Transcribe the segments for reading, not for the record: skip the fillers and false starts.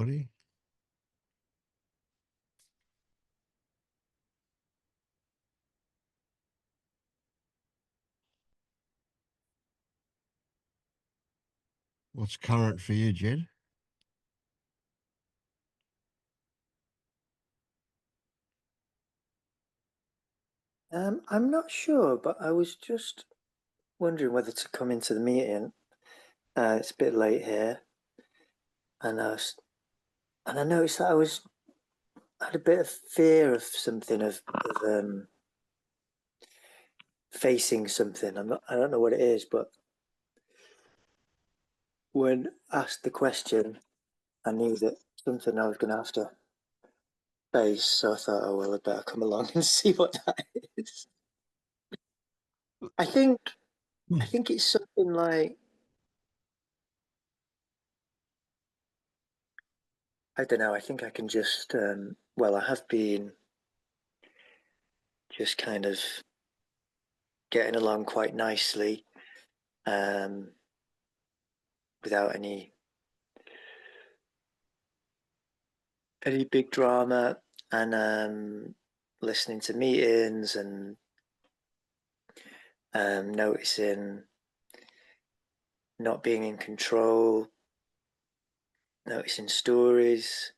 body? What's current for you, Jed? I'm not sure, but I was just wondering whether to come into the meeting. It's a bit late here, and I noticed that I had a bit of fear of something of facing something. I don't know what it is, but when asked the question, I knew that something I was going to have to face. So I thought, oh well, I better come along and see what that is. I think Hmm. I think it's something like I don't know. I think I can just well, I have been just kind of getting along quite nicely um, without any big drama, and listening to meetings and noticing not being in control, noticing stories,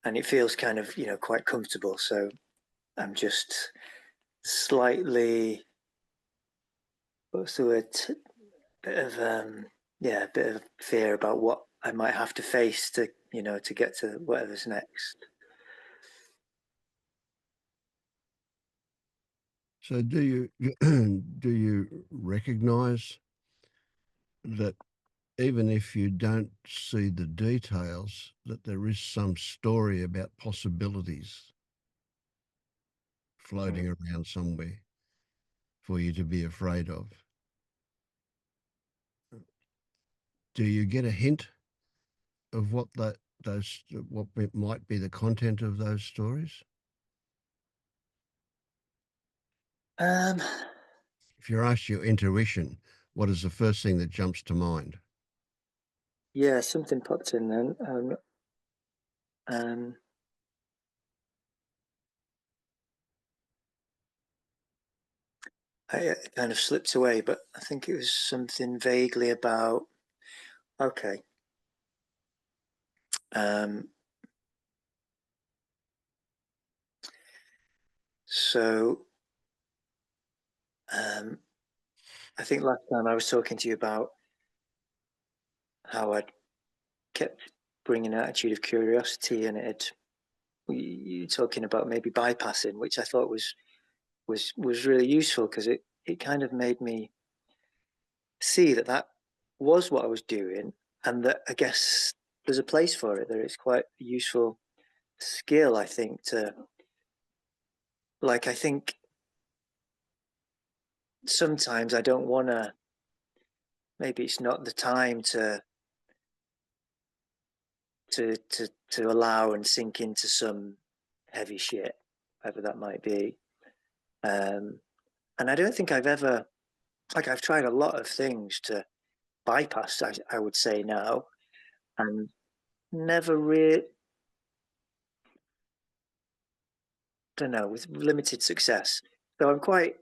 and it feels kind of quite comfortable. So I'm just slightly, what's the word, bit of yeah, a bit of fear about what I might have to face to get to whatever's next. So do you do you recognize that even if you don't see the details, that there is some story about possibilities floating Mm. around somewhere for you to be afraid of? Do you get a hint of what might be the content of those stories? Um, If you're asked your intuition, what is the first thing that jumps to mind? yeah, something popped in then. Um, it kind of slipped away, but I think it was something vaguely about okay. Um, so um, I think last time I was talking to you about how I'd kept bringing an attitude of curiosity, and you talking about maybe bypassing, which I thought was really useful because it kind of made me see that that was what I was doing, and that I guess there's a place for it. That it's quite a useful skill, I think, to like. I think sometimes I don't want to. Maybe it's not the time to allow and sink into some heavy shit, whatever that might be. Um, and I don't think I've ever like I've tried a lot of things to bypass. I would say now, and never really. Don't know, with limited success. So I'm quite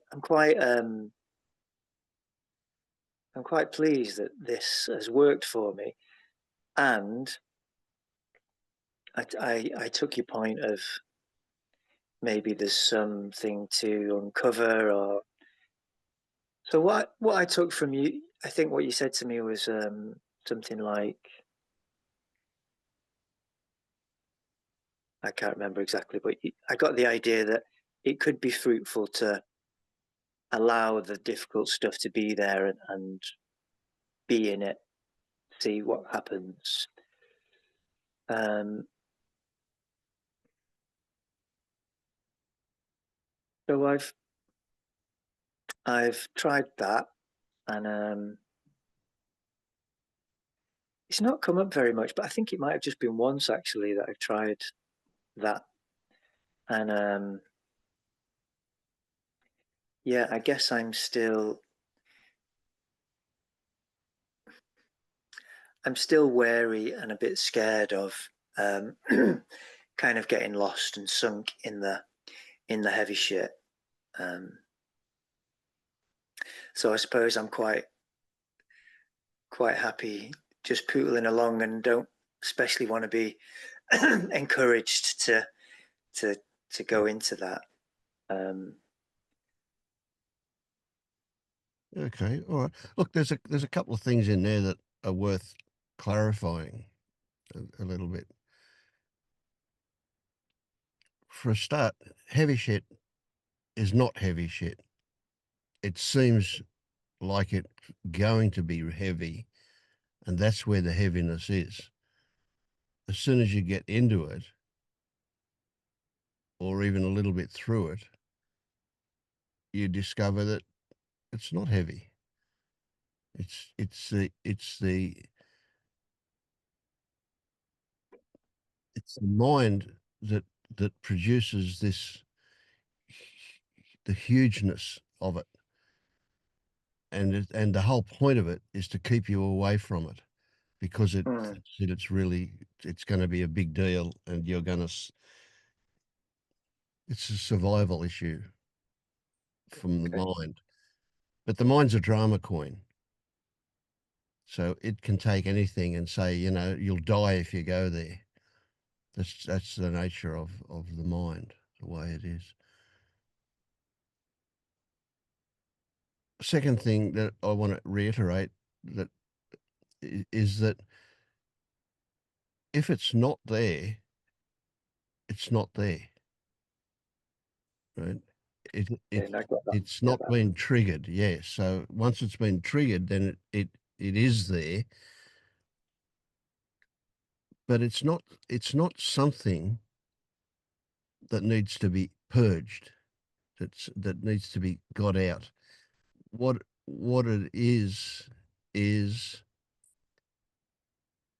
pleased that this has worked for me. And I took your point of maybe there's something to uncover. Or so what I took from you, I think what you said to me was something like, I can't remember exactly, but I got the idea that it could be fruitful to allow the difficult stuff to be there and be in it, see what happens. Um, so I've tried that, and it's not come up very much. But I think it might have just been once actually that I've tried that, and yeah, I guess I'm still wary and a bit scared of um, kind of getting lost and sunk in the heavy shit. Um, so I suppose I'm quite happy just pootling along and don't especially want to be encouraged to to go into that. Um, Okay, all right. Look, there's a couple of things in there that are worth clarifying a little bit. For a start, heavy shit is not heavy shit. It seems like it's going to be heavy, and that's where the heaviness is. As soon as you get into it, or even a little bit through it, you discover that it's not heavy. It's the mind that produces this, the hugeness of it, and the whole point of it is to keep you away from it, because it mm, thinks that it's going to be a big deal, and you're going to. It's a survival issue from the okay. mind, but the mind's a drama queen, so it can take anything and say, you'll die if you go there. That's the nature of the mind, the way it is. Second thing that I want to reiterate that is that if it's not there, it's not there, right? It Okay, it I got that. it's Get not that. been triggered. Yeah. So once it's been triggered, then it is there, but it's not something that needs to be purged. That needs to be got out. What it is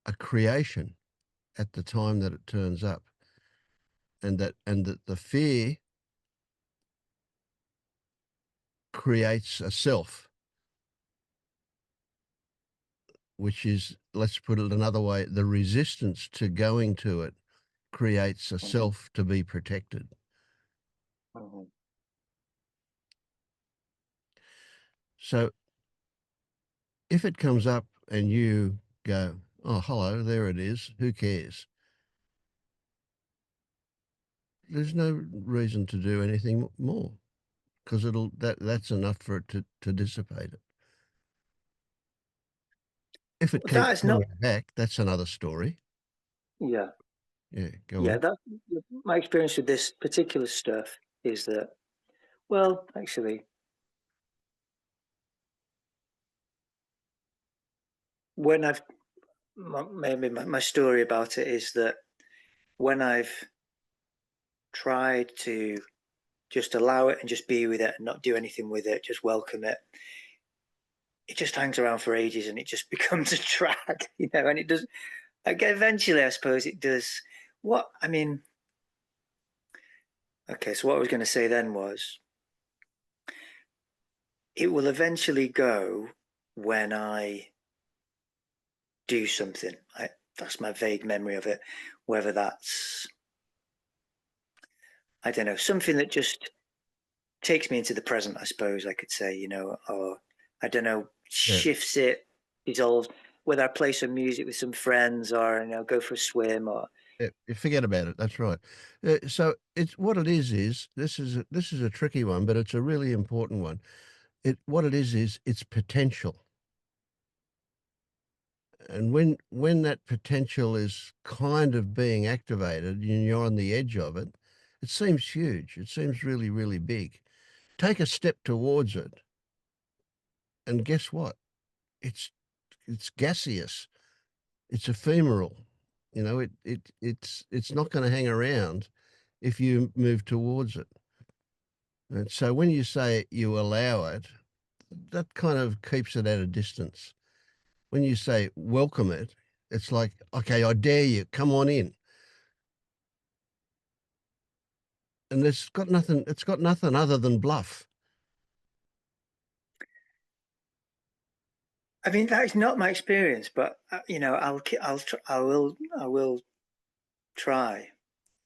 a creation at the time that it turns up, and that the fear creates a self, which is, let's put it another way, the resistance to going to it creates a Mhm, self to be protected. mhm. So if it comes up and you go, oh, hello, there it is, who cares? There's no reason to do anything more, because that's enough for it to dissipate it. If it Well, that keeps is not. coming back, that's another story. Yeah, Yeah, go yeah. on. That my experience with this particular stuff is that. Well, actually, when I've maybe my story about it is that when I've tried to just allow it and just be with it and not do anything with it, just welcome it, it just hangs around for ages and it just becomes a drag, and it does. Like, eventually, I suppose it does. What I mean, okay. So what I was going to say then was, it will eventually go when I do something. That's my vague memory of it. Whether that's, I don't know, something that just takes me into the present, I suppose I could say, or I don't know, Yeah. shifts it, dissolves. Whether I play some music with some friends or go for a swim or. Yeah, you forget about it. That's right. So it's what it is this is a tricky one, but it's a really important one. What it is it's potential. And when that potential is kind of being activated and you're on the edge of it, it seems huge. It seems really, really big. Take a step towards it, and guess what? It's it's gaseous. It's ephemeral. It's not going to hang around if you move towards it. And so when you say you allow it, that kind of keeps it at a distance. When you say welcome it, it's like, okay, I dare you, come on in. And it's got nothing other than bluff. I mean, that is not my experience, but you know, I will try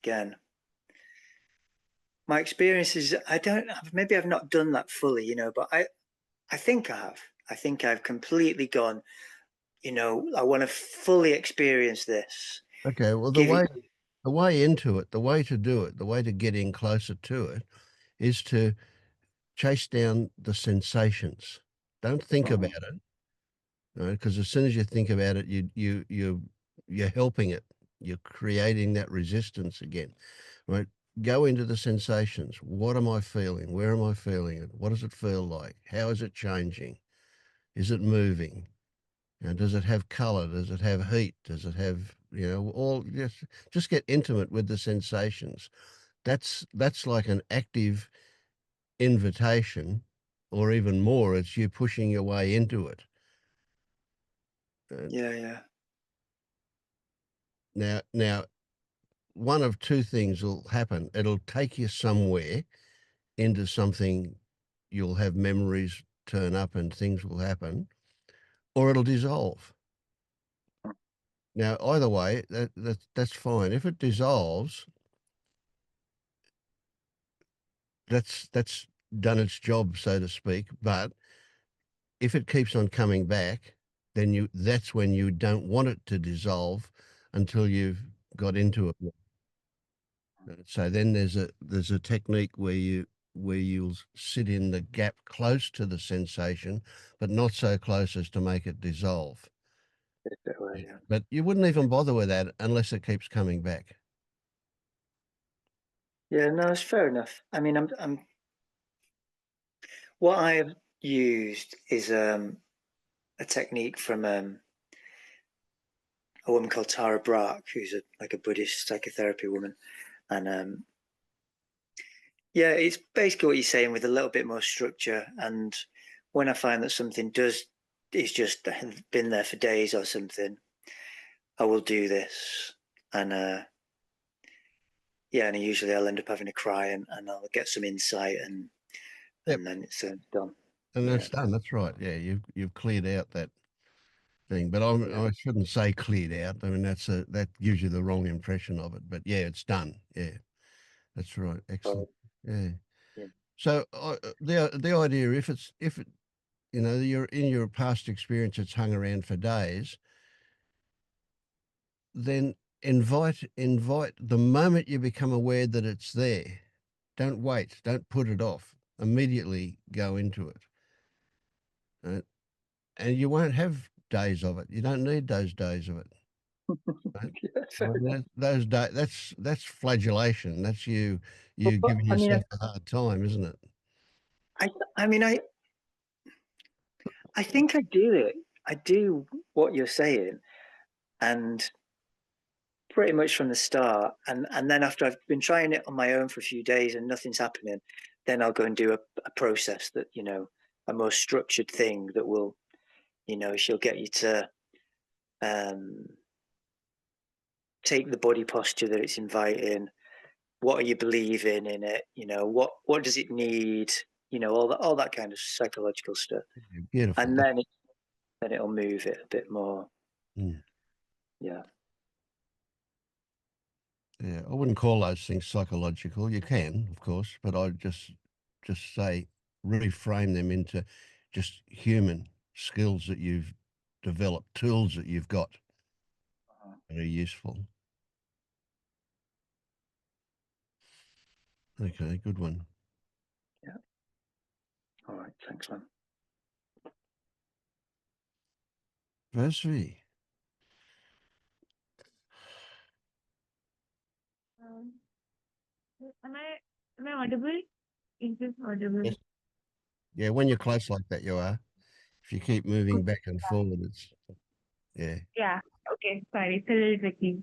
again. My experience is I don't maybe I've not done that fully, you know, but I think I have. I think I've completely gone, you know, I want to fully experience this. Okay, well, Give it, the way into it, the way to do it, the way to get in closer to it is to chase down the sensations. Don't think about Mhm. it, because as soon as you think about it, you're helping it. You're creating that resistance again, right? Go into the sensations. What am I feeling? Where am I feeling it? What does it feel like? How is it changing? Is it moving? Does it have color? Does it have heat? Does it have, all just get intimate with the sensations. That's like an active invitation, or even more, it's you pushing your way into it. Uh, Yeah, yeah, now, one of two things will happen. It'll take you somewhere into something, you'll have memories turn up and things will happen, or it'll dissolve. Now, either way, that's fine. If it dissolves, that's done its job, so to speak. But if it keeps on coming back, then that's when you don't want it to dissolve until you've got into it. So then there's a technique where you'll sit in the gap close to the sensation, but not so close as to make it dissolve. that way, yeah. But you wouldn't even bother with that unless it keeps coming back. Yeah, no, it's fair enough. I mean, what I've used is a technique from a woman called Tara Brach, who's like a Buddhist psychotherapy woman, and yeah, it's basically what you're saying with a little bit more structure. And when I find that something does is just been there for days or something, I will do this, and yeah, and usually I'll end up having a cry and I'll get some insight Yep. and then it's done. And Yeah. that's done. That's right. Yeah, you've cleared out that thing. But Yeah. I shouldn't say cleared out. I mean, that gives you the wrong impression of it. But yeah, it's done. Yeah, that's right. Oh, Excellent. Yeah. yeah. So the idea, if it, you're in your past experience, it's hung around for days, then invite the moment you become aware that it's there. Don't wait. Don't put it off. Immediately go into it. Uh, and you won't have days of it. You don't need those days of it. Right? Yeah, I fair mean, enough. those days, that's flagellation. That's you But giving I mean, yourself a hard time, isn't it? I, I mean, I think I do it. I do what you're saying, and pretty much from the start. And then after I've been trying it on my own for a few days and nothing's happening, then I'll go and do a process that a more structured thing that will she'll get you to um, take the body posture that it's inviting. What are you believing in it? What does it need? All that kind of psychological stuff, Beautiful. and then it'll move it a bit more. Mm. Yeah. Yeah, I wouldn't call those things psychological. You can, of course, but I'd just say reframe them into just human skills that you've developed, tools that you've got that are useful. Okay, good one. Yeah. All right. Thanks, man. Vasvi. Um, am I am I audible? Is this audible? Yes. Yeah, when you're close like that, you are. If you keep moving Okay. back and forward, it's yeah. Yeah. Okay. Sorry, it's a little tricky.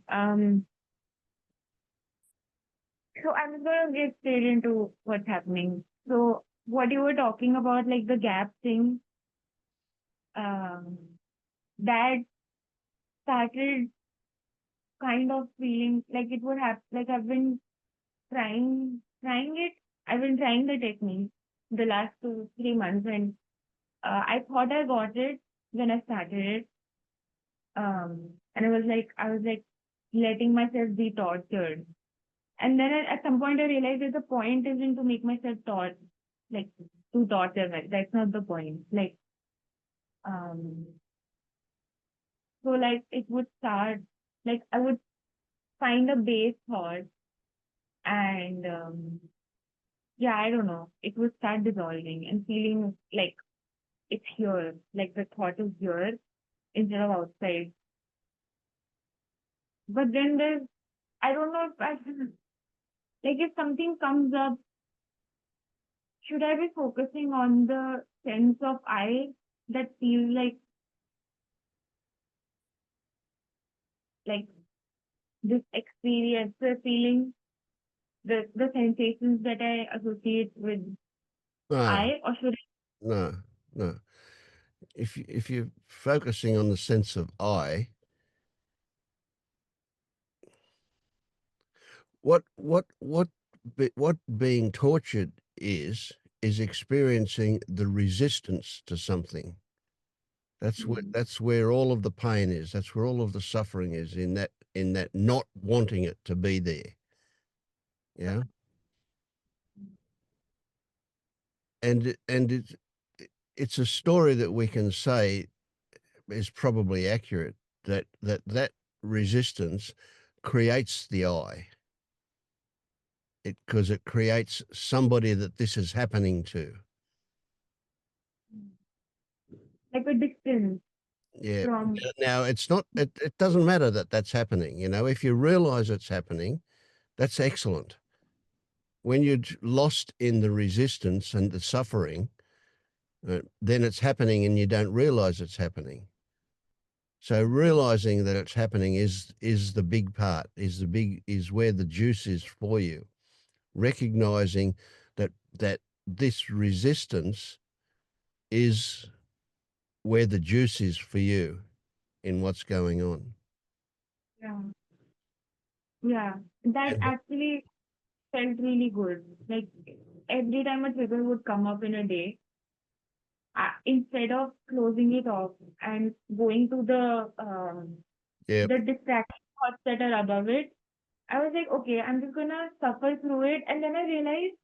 So I'm gonna get straight into what's happening. So what you were talking about, like the gap thing, um, that started kind of feeling like it would have like I've been trying it. I've been trying the technique the last 2, 3 months, and I thought I got it, when I started it. And I was like letting myself be tortured. And then at some point I realized that the point isn't to make myself like to torture. That's not the point. Um, so like it would start, like I would find a base thought and yeah, I don't know. It would start dissolving and feeling like it's here, like the thought is here instead of outside. But then I don't know if like if something comes up, should I be focusing on the sense of I that feels like this experience, the feeling, the sensations that I associate with No, I, or should no, no. If you're focusing on the sense of I, what being tortured is experiencing the resistance to something. That's where all of the pain is. That's where all of the suffering is, in that not wanting it to be there. Yeah. And it's a story that we can say is probably accurate, that resistance creates the I, because it creates somebody that this is happening to. like a distance Yeah. from, Now it's not. It doesn't matter that that's happening. You know, if you realize it's happening, that's excellent. When you're lost in the resistance and the suffering, then it's happening and you don't realize it's happening. So realizing that it's happening is the big part. Is where the juice is for you. Recognizing that this resistance is where the juice is for you in what's going on. yeah, yeah, that And actually felt really good. Like every time a trigger would come up in a day, instead of closing it off and going to yeah, the distraction thoughts that are above it, I was like, okay, I'm just gonna suffer through it. And then I realized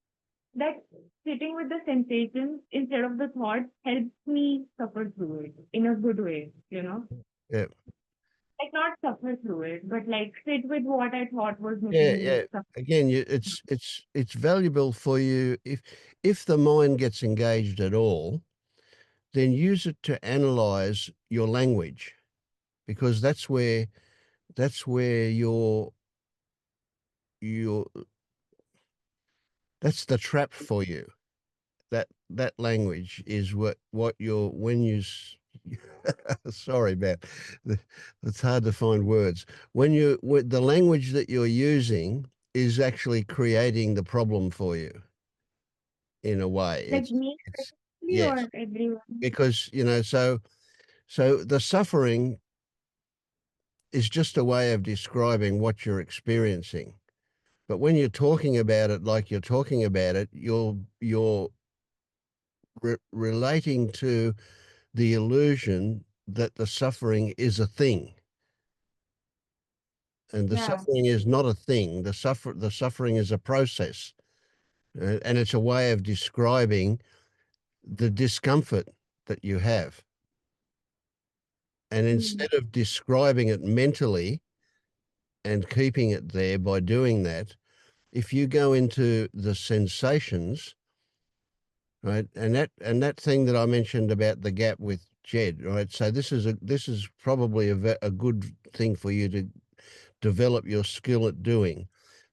that sitting with the sensations instead of the thoughts helps me suffer through it in a good way, you know? yeah, Like not suffer through it, but like sit with what I thought was yeah, making me yeah. suffer. Again, it's valuable for you if the mind gets engaged at all, then use it to analyze your language, because that's where your that's the trap for you. That language is what you're when you sorry man, it's hard to find words when the language that you're using is actually creating the problem for you in a way. Like me It's specifically yes, or everyone. because so the suffering is just a way of describing what you're experiencing. But when you're talking about it like you're talking about it, you're relating to the illusion that the suffering is a thing, and the Yeah. suffering is not a thing. The suffering is a process, and it's a way of describing the discomfort that you have. And Mm. instead of describing it mentally and keeping it there by doing that, if you go into the sensations, right, and that thing that I mentioned about the gap with Jed, right? So this is probably a good thing for you to develop your skill at doing,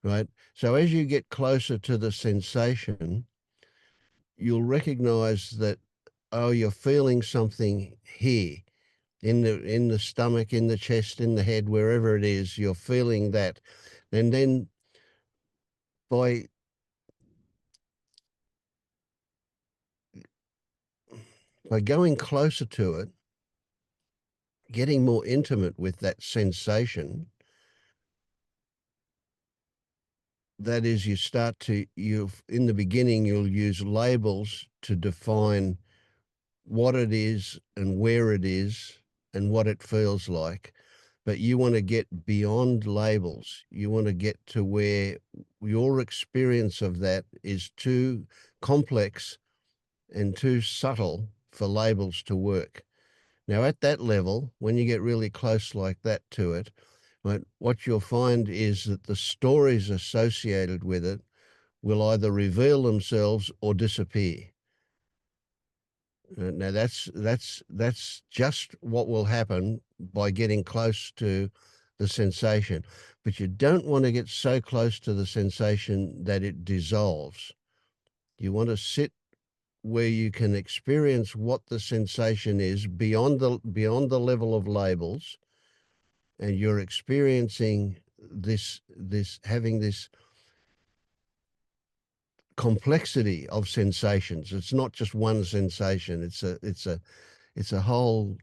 right? So as you get closer to the sensation, you'll recognize that, oh, you're feeling something here in the stomach, in the chest, in the head, wherever it is, you're feeling that. And then by going closer to it, getting more intimate with that sensation, that is, you in the beginning you'll use labels to define what it is and where it is and what it feels like, but you want to get beyond labels. You want to get to where your experience of that is too complex and too subtle for labels to work. Now, at that level, when you get really close like that to it, what you'll find is that the stories associated with it will either reveal themselves or disappear. Now that's just what will happen by getting close to the sensation. But you don't want to get so close to the sensation that it dissolves. You want to sit where you can experience what the sensation is beyond the level of labels, and you're experiencing this having this complexity of sensations. It's not just one sensation. It's a whole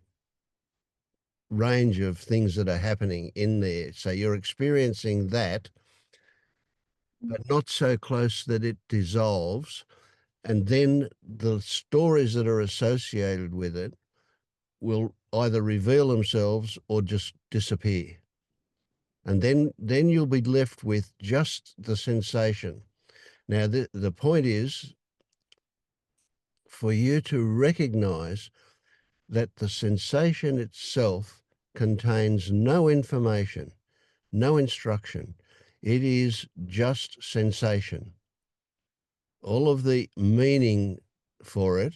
range of things that are happening in there. So you're experiencing that, but not so close that it dissolves. And then the stories that are associated with it will either reveal themselves or just disappear. And then you'll be left with just the sensation. Now, the point is for you to recognize that the sensation itself contains no information, no instruction. It is just sensation. All of the meaning for it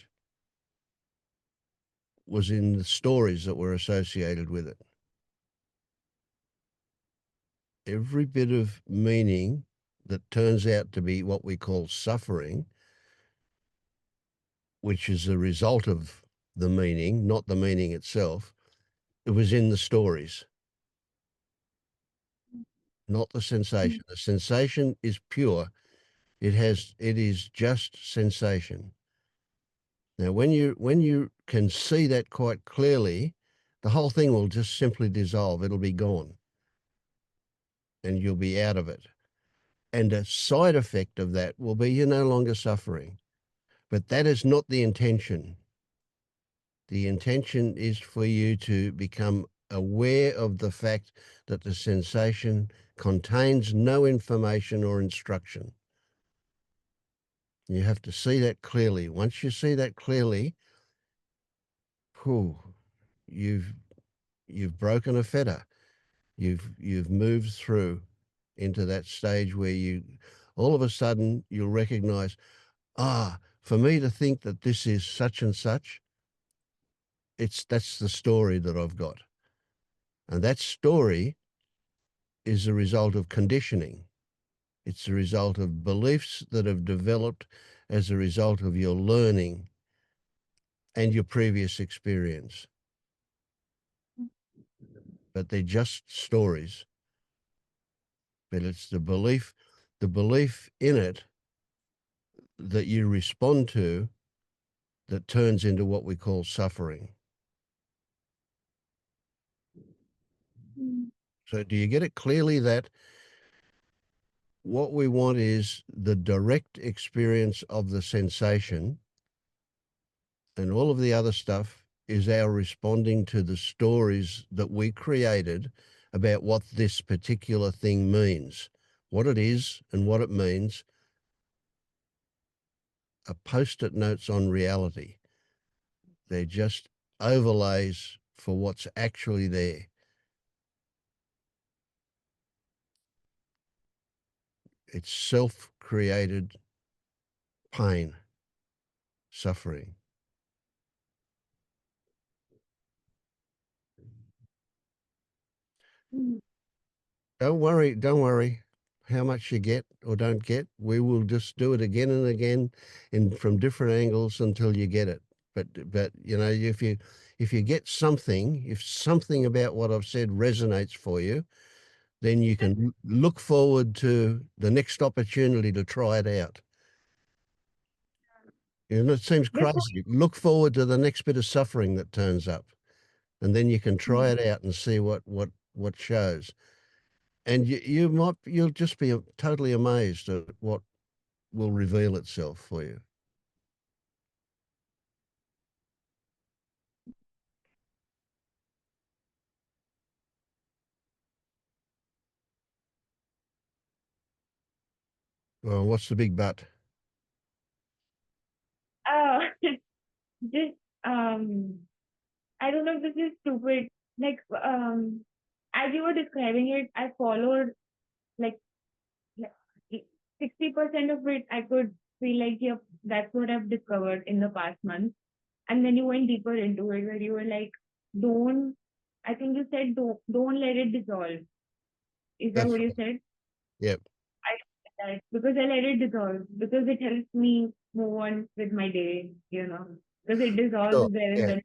was in the stories that were associated with it. Every bit of meaning that turns out to be what we call suffering, which is the result of the meaning, not the meaning itself, it was in the stories, not the sensation. The sensation is pure. It is just sensation. Now, when you can see that quite clearly, the whole thing will just simply dissolve. It'll be gone, and you'll be out of it. And a side effect of that will be you're no longer suffering. But that is not the intention. The intention is for you to become aware of the fact that the sensation contains no information or instruction. You have to see that clearly. Once you see that clearly, whew, you've you've broken a fetter. You've moved through into that stage where you all of a sudden you'll recognize, for me to think that this is such and such, that's the story that I've got. And that story is a result of conditioning. It's a result of beliefs that have developed as a result of your learning and your previous experience. But they're just stories. But it's the belief in it that you respond to that turns into what we call suffering. So do you get it clearly that what we want is the direct experience of the sensation, and all of the other stuff is our responding to the stories that we created about what this particular thing means, what it is and what it means, are post-it notes on reality. They're just overlays for what's actually there. It's self-created pain, suffering. Don't worry how much you get or don't get. We will just do it again and again from different angles until you get it. But if you get something, if something about what I've said resonates for you, then you can look forward to the next opportunity to try it out. It seems Before, crazy. Look forward to the next bit of suffering that turns up, and then you can try it out and see what shows. And you'll just be totally amazed at what will reveal itself for you. Well, what's the big but? Uh, just I don't know if this is stupid. Like as you were describing it, I followed like 60% of it. I could feel like, yeah, that's what I've discovered in the past month. And then you went deeper into it, where you were like, don't. I think you said don't let it dissolve. Is that That's what you right. said? Yep. I did that because I let it dissolve because it helps me move on with my day. Because it dissolves Sure. there and Yeah. then.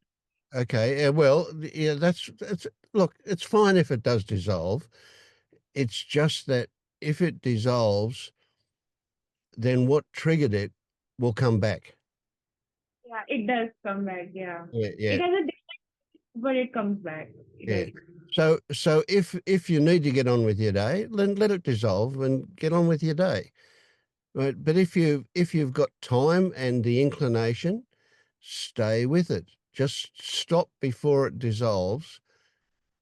Okay. Yeah. Well, yeah, it's look, it's fine if it does dissolve. It's just that if it dissolves, then what triggered it will come back. Yeah, it does come back. Yeah, Yeah. it Yeah. has a different, but it comes back. Yeah. Like, So if you need to get on with your day, then let it dissolve and get on with your day. Right. But if you've got time and the inclination, stay with it. Just stop before it dissolves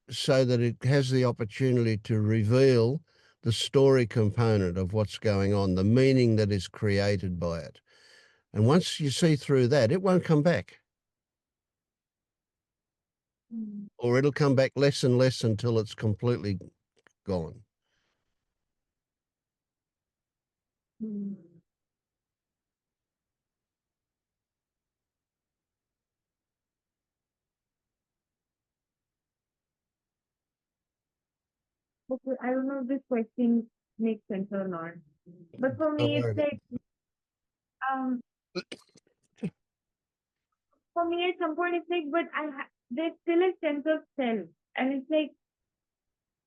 so that it has the opportunity to reveal the story component of what's going on, the meaning that is created by it. And once you see through that, it won't come back, mm, or it'll come back less and less until it's completely gone. mm. Okay, I don't know if this question makes sense or not. But for Don't me, worry it's about like, um, for me at some point, it's like, but there's still a sense of self, and it's like,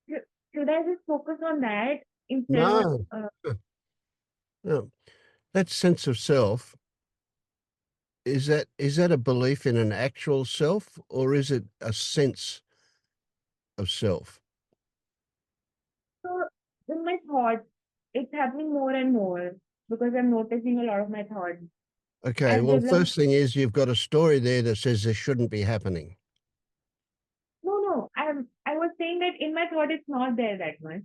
should, should I just focus on that instead of, No, no. That sense of self, is that a belief in an actual self, or is it a sense of self? so in my thoughts, it's happening more and more because I'm noticing a lot of my thoughts. Okay, I've well, developed, first thing is you've got a story there that says this shouldn't be happening. no, I was saying that in my thought, it's not there that much,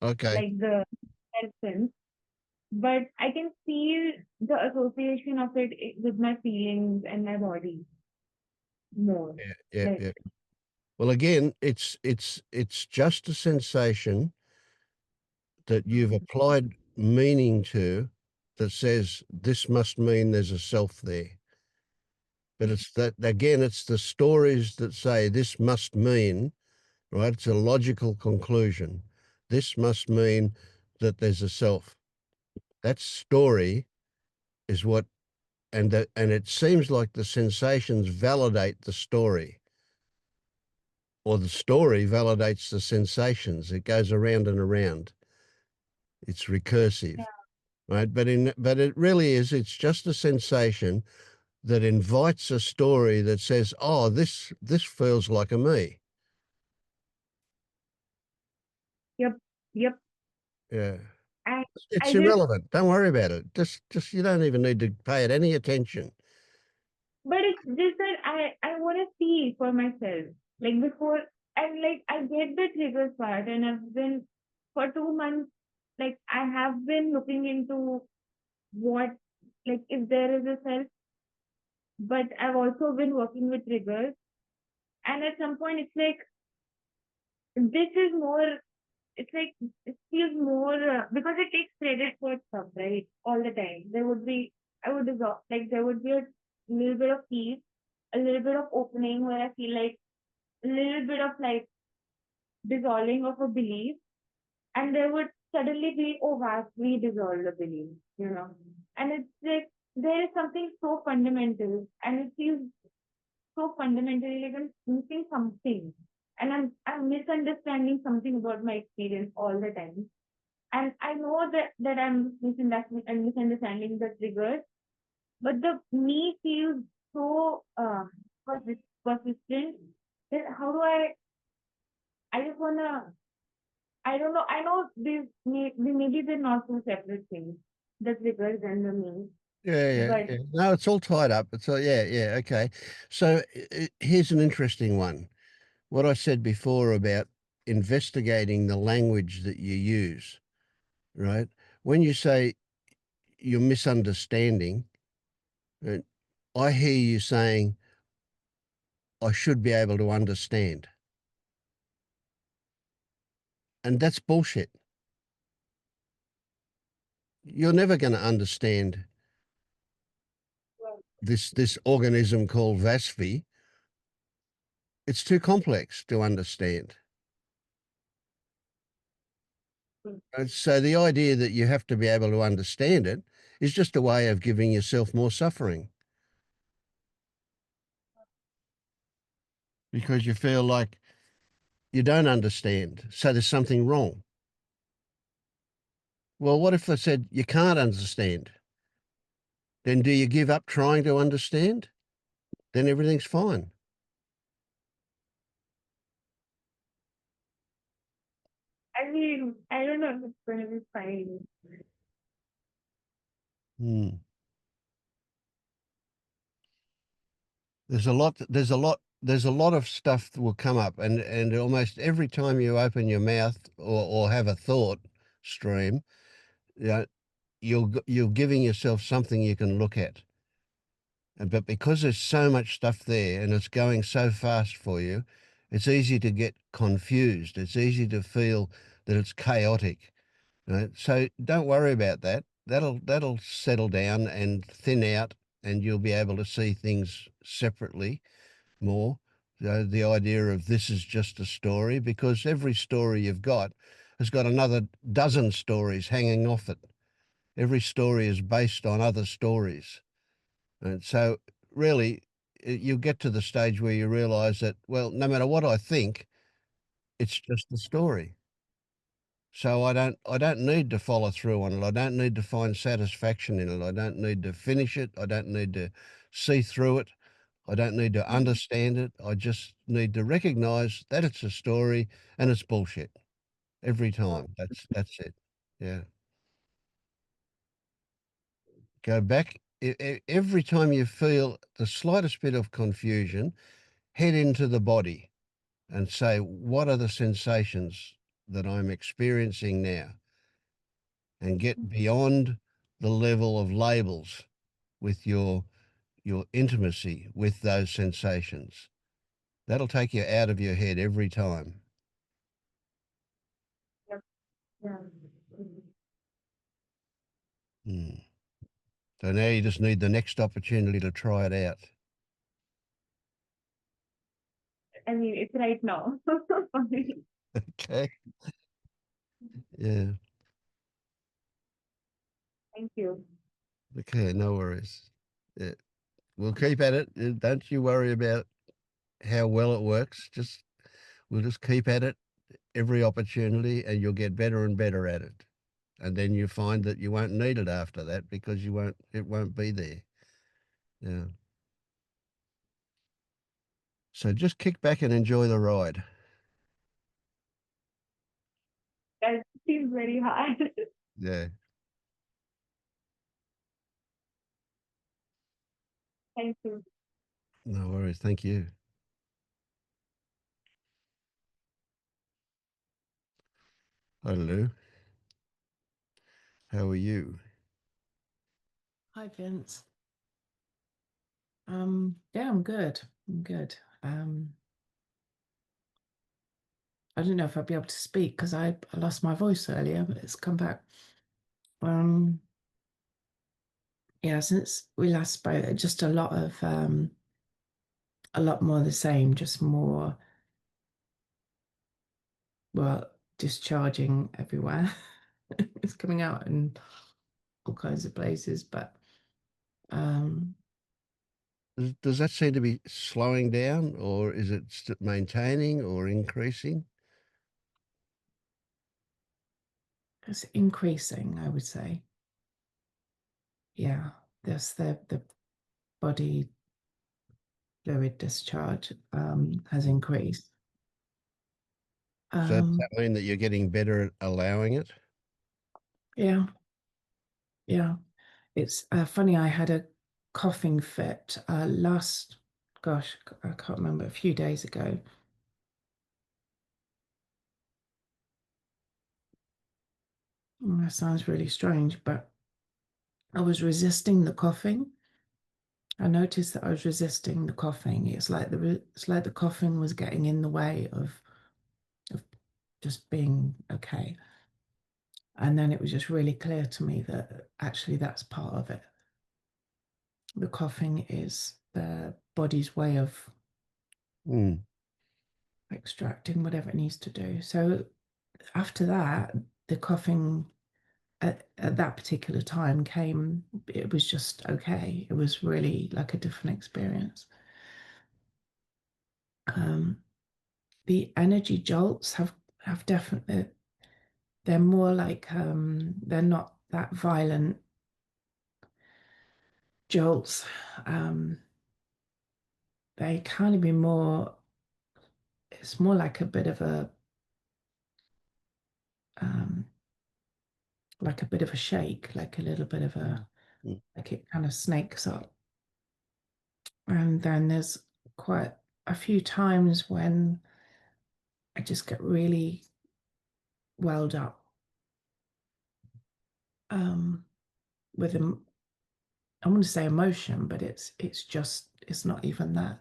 Okay. like the self sense, but I can feel the association of it with my feelings and my body more. Yeah, yeah, Like, yeah. Well, again, it's just a sensation that you've mm, applied meaning to that says this must mean there's a self there. But it's that again, it's the stories that say this must mean, right? It's a logical conclusion. This must mean that there's a self. That story is what and it seems like the sensations validate the story, or the story validates the sensations. It goes around and around. It's recursive, yeah, right? But it really is. It's just a sensation that invites a story that says, "Oh, this feels like a me." yep, yep. Yeah, I it's I just, irrelevant. Don't worry about it. Just you don't even need to pay it any attention. but it's just that I want to see for myself, like before, and like I get the triggers part, and I've been for 2 months, like I have been looking into what, like if there is a self, but I've also been working with triggers, and at some point it's like this is more. It's like it feels more because it takes credit for stuff, right? All the time. There would be, I would dissolve, like there would be a little bit of peace, a little bit of opening where I feel like a little bit of like dissolving of a belief, and there would suddenly be, oh, wow, we dissolve the belief. And it's like there is something so fundamental, and it feels so fundamentally like I'm missing something, and I'm misunderstanding something about my experience all the time. And I know that I'm misunderstanding the triggers, but the me feels so persistent that how do I just wanna, I don't know, I know maybe they're not two separate things, the triggers and the me, Yeah, yeah, but yeah. No, it's all tied up. It's all, yeah, yeah. Okay. So here's an interesting one. What I said before about investigating the language that you use, right? When you say you're misunderstanding. And I hear you saying, I should be able to understand. And that's bullshit. You're never going to understand this organism called Vasvi. It's too complex to understand. And so the idea that you have to be able to understand it is just a way of giving yourself more suffering because you feel like you don't understand. So there's something wrong. Well, what if I said you can't understand? Then do you give up trying to understand? Then everything's fine. I mean, I don't know if it's going to be fine. Hmm. There's a lot of stuff that will come up, and almost every time you open your mouth or have a thought stream, you know, you're giving yourself something you can look at. But because there's so much stuff there and it's going so fast for you, it's easy to get confused. It's easy to feel that it's chaotic. Right? So don't worry about that. That'll settle down and thin out, and you'll be able to see things separately more. The idea of this is just a story, because every story you've got has got another dozen stories hanging off it. Every story is based on other stories. And so really you get to the stage where you realize that, well, no matter what I think, it's just a story. So I don't need to follow through on it. I don't need to find satisfaction in it. I don't need to finish it. I don't need to see through it. I don't need to understand it. I just need to recognize that it's a story and it's bullshit every time. That's it. Yeah. Go back every time you feel the slightest bit of confusion, head into the body and say, what are the sensations that I'm experiencing now? And get beyond the level of labels with your intimacy with those sensations. That'll take you out of your head every time. Yep. Yeah. Hmm. So now you just need the next opportunity to try it out. I mean, it's right now. Okay. Yeah. Thank you. Okay. No worries. Yeah. We'll keep at it. Don't you worry about how well it works. We'll just keep at it every opportunity, and you'll get better and better at it. And then you find that you won't need it after that because it won't be there. Yeah. So just kick back and enjoy the ride. That seems very hard. Yeah. Thank you. No worries. Thank you. Hello. How are you? Hi, Vince. Yeah, I'm good. I'm good. I don't know if I'll be able to speak because I lost my voice earlier, but it's come back. Um, yeah, since we last spoke, just a lot more the same, just more, well, discharging everywhere. It's coming out in all kinds of places, but um, Does that seem to be slowing down, or is it maintaining or increasing? it's increasing, I would say. Yeah, there's the body fluid discharge has increased. So does that mean that you're getting better at allowing it? Yeah, yeah. It's funny. I had a coughing fit gosh, I can't remember, a few days ago. That sounds really strange, but I was resisting the coughing. I noticed that I was resisting the coughing. It's like the coughing was getting in the way of just being okay. And then it was just really clear to me that actually that's part of it. The coughing is the body's way of extracting whatever it needs to do. So after that, the coughing at that particular time came, it was just okay. It was really like a different experience. The energy jolts have definitely, they're more like they're not that violent jolts. They kind of be more, it's more like a bit of um a shake, like a little bit of a, like it kind of snakes up. And then there's quite a few times when I just get really welled up with them. I want to say emotion, but it's just, it's not even that.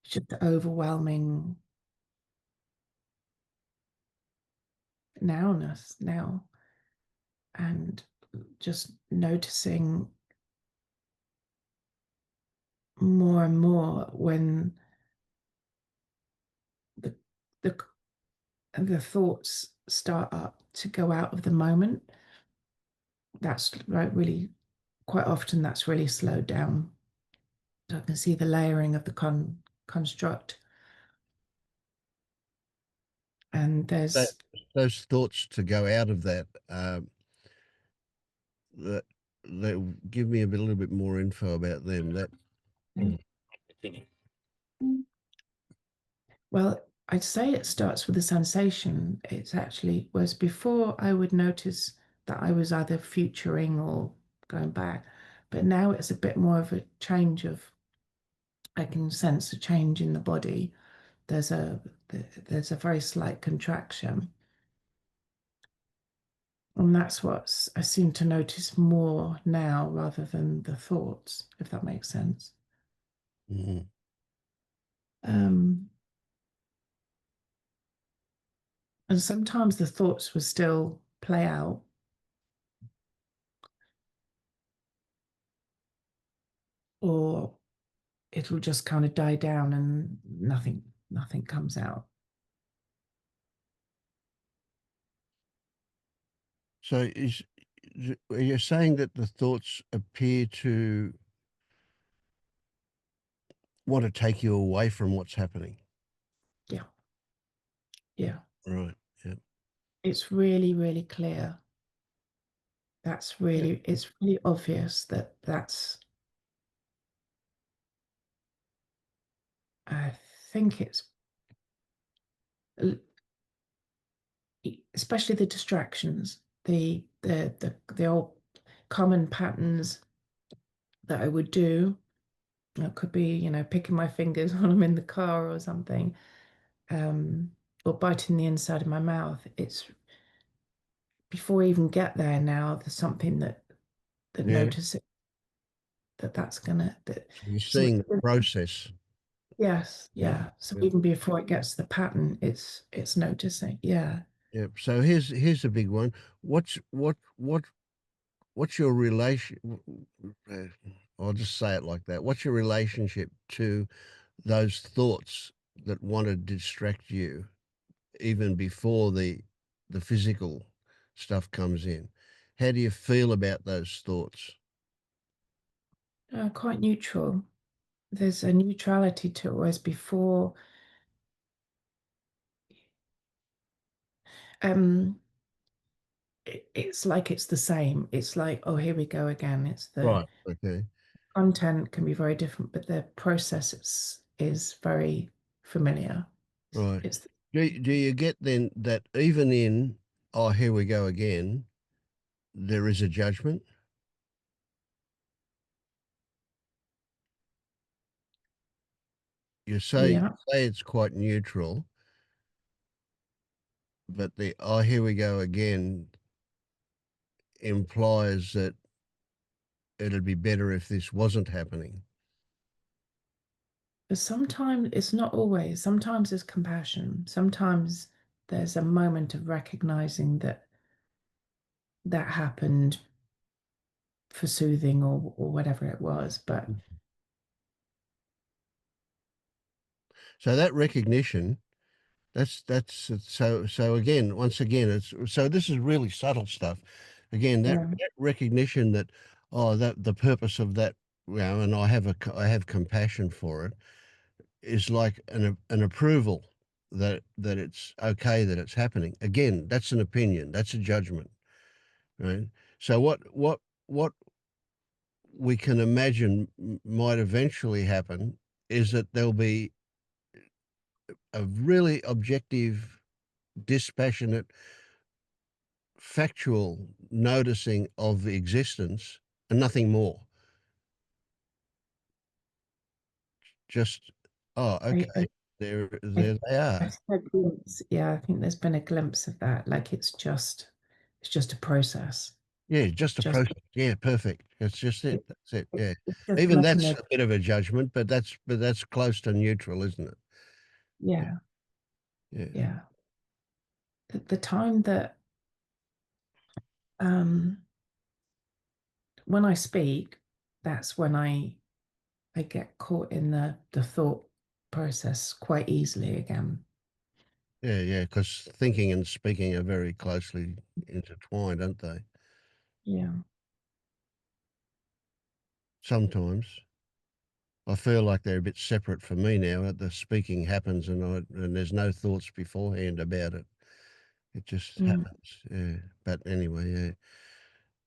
It's just the overwhelming nowness now, and just noticing more and more when the the the thoughts start up to go out of the moment. That's right, really quite often that's really slowed down. So I can see the layering of the construct. And there's those thoughts to go out of that, that give me a little bit more info about them. That well, I'd say it starts with a sensation. It's actually, whereas before I would notice that I was either futuring or going back, but now it's a bit more of a change of, I can sense a change in the body. There's a there's a very slight contraction. And that's what I seem to notice more now rather than the thoughts, if that makes sense. Mhm. And sometimes the thoughts will still play out. Or it'll just kind of die down and nothing comes out. So are you saying that the thoughts appear to want to take you away from what's happening? Yeah. Yeah. Right. Yeah. It's really, really clear. That's Yeah. really, it's really obvious that that's, I think it's, especially the distractions, the old common patterns that I would do. It could be, picking my fingers when I'm in the car or something, or biting the inside of my mouth. It's before I even get there now, there's something that Yeah. notices that's gonna that So you're so seeing the process. yes, Yeah. yeah. So Yeah. even before it gets to the pattern, it's noticing. Yeah. Yeah. So here's a big one. What's your relation? uh, I'll just say it like that. What's your relationship to those thoughts that want to distract you, even before the physical stuff comes in? How do you feel about those thoughts? Quite neutral. There's a neutrality to it, whereas before, um, it's like it's the same. It's like, oh, here we go again. It's the Right. Okay. content can be very different, but the process is very familiar. Right. It's Do you get then that even in, oh, here we go again, there is a judgment? You yeah, say it's quite neutral, but the, oh, here we go again implies that it'd be better if this wasn't happening. But sometimes it's not always. Sometimes there's compassion. Sometimes there's a moment of recognizing that that happened for soothing or whatever it was. But So that recognition, so again, once again, so this is really subtle stuff. Again, yeah, that recognition that, oh, that the purpose of that, and I have compassion for it, is like an approval that it's okay that it's happening. Again, that's an opinion, that's a judgment, right? So what we can imagine might eventually happen is that there'll be a really objective, dispassionate, factual noticing of the existence and nothing more. Just, oh, I, okay, I, there they are. I've had a glimpse. Yeah, I think there's been a glimpse of that. Like it's just a process. Yeah, just a Just process. Yeah, perfect. That's just it. it, That's it. Yeah. it's just Even letting that's it. a bit of a judgment, but that's close to neutral, isn't it? Yeah, Yeah. yeah. The time that um when I speak, that's when I get caught in the thought process quite easily again. Yeah, yeah, because thinking and speaking are very closely intertwined, aren't they? Yeah. Sometimes I feel like they're a bit separate from me now. The speaking happens, and there's no thoughts beforehand about it. It just Mm. happens. Yeah. But anyway, yeah,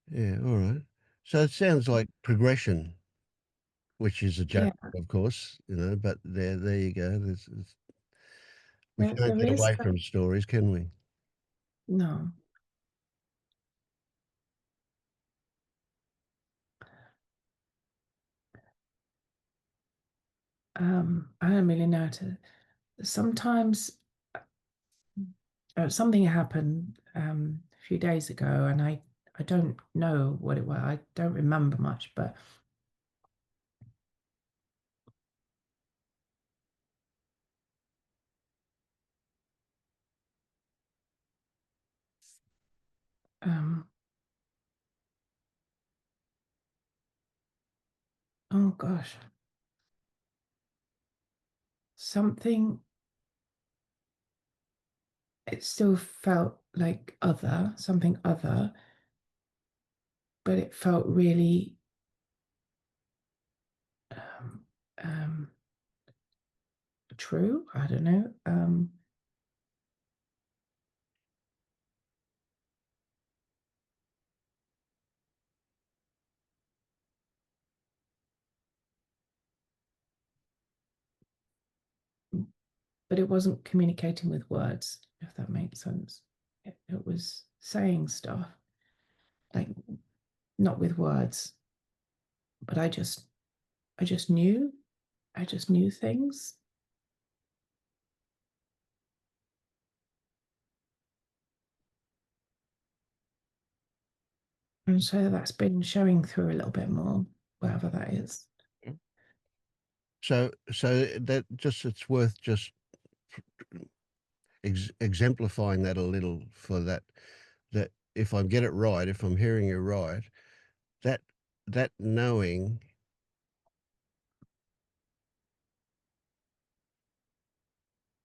yeah. All right. So it sounds like progression, which is a Yeah. joke, of course, But there you go. We can't There get is away from stories, can we? no. I don't really know how to. Sometimes something happened a few days ago, and I don't know what it was. I don't remember much, but um, oh gosh, something. It still felt like something other, but it felt really um, um, true. I don't know. But it wasn't communicating with words, if that makes sense. It was saying stuff, like not with words, but I just knew, I just knew things. And so that's been showing through a little bit more, whatever that is. So that just it's worth just exemplifying that a little for that if I get it right, if I'm hearing you right, that that knowing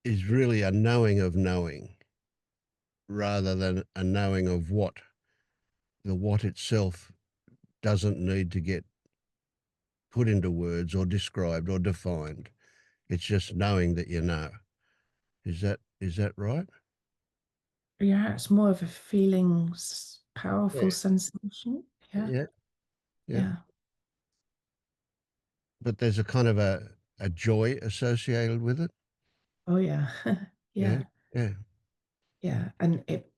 is really a knowing of knowing rather than a knowing of what. The what itself doesn't need to get put into words or described or defined. It's just knowing that you know. Is that right? Yeah, it's more of a feeling, powerful Yeah. sensation. Yeah, Yeah. Yeah. yeah. But there's a kind of a joy associated with it. Oh, yeah, Yeah. yeah, Yeah. yeah. And it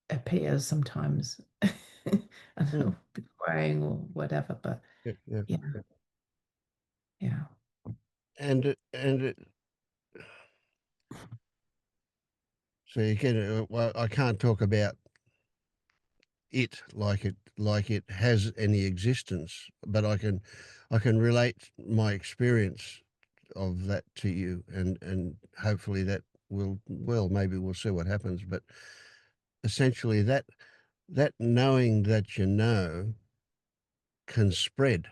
appears sometimes. I don't Mm. know, crying or whatever, but Yeah. Yeah. yeah, yeah. And so you can well, I can't talk about like it has any existence, but I can relate my experience of that to you, and hopefully that will, well, maybe we'll see what happens, but essentially that knowing that you know can spread.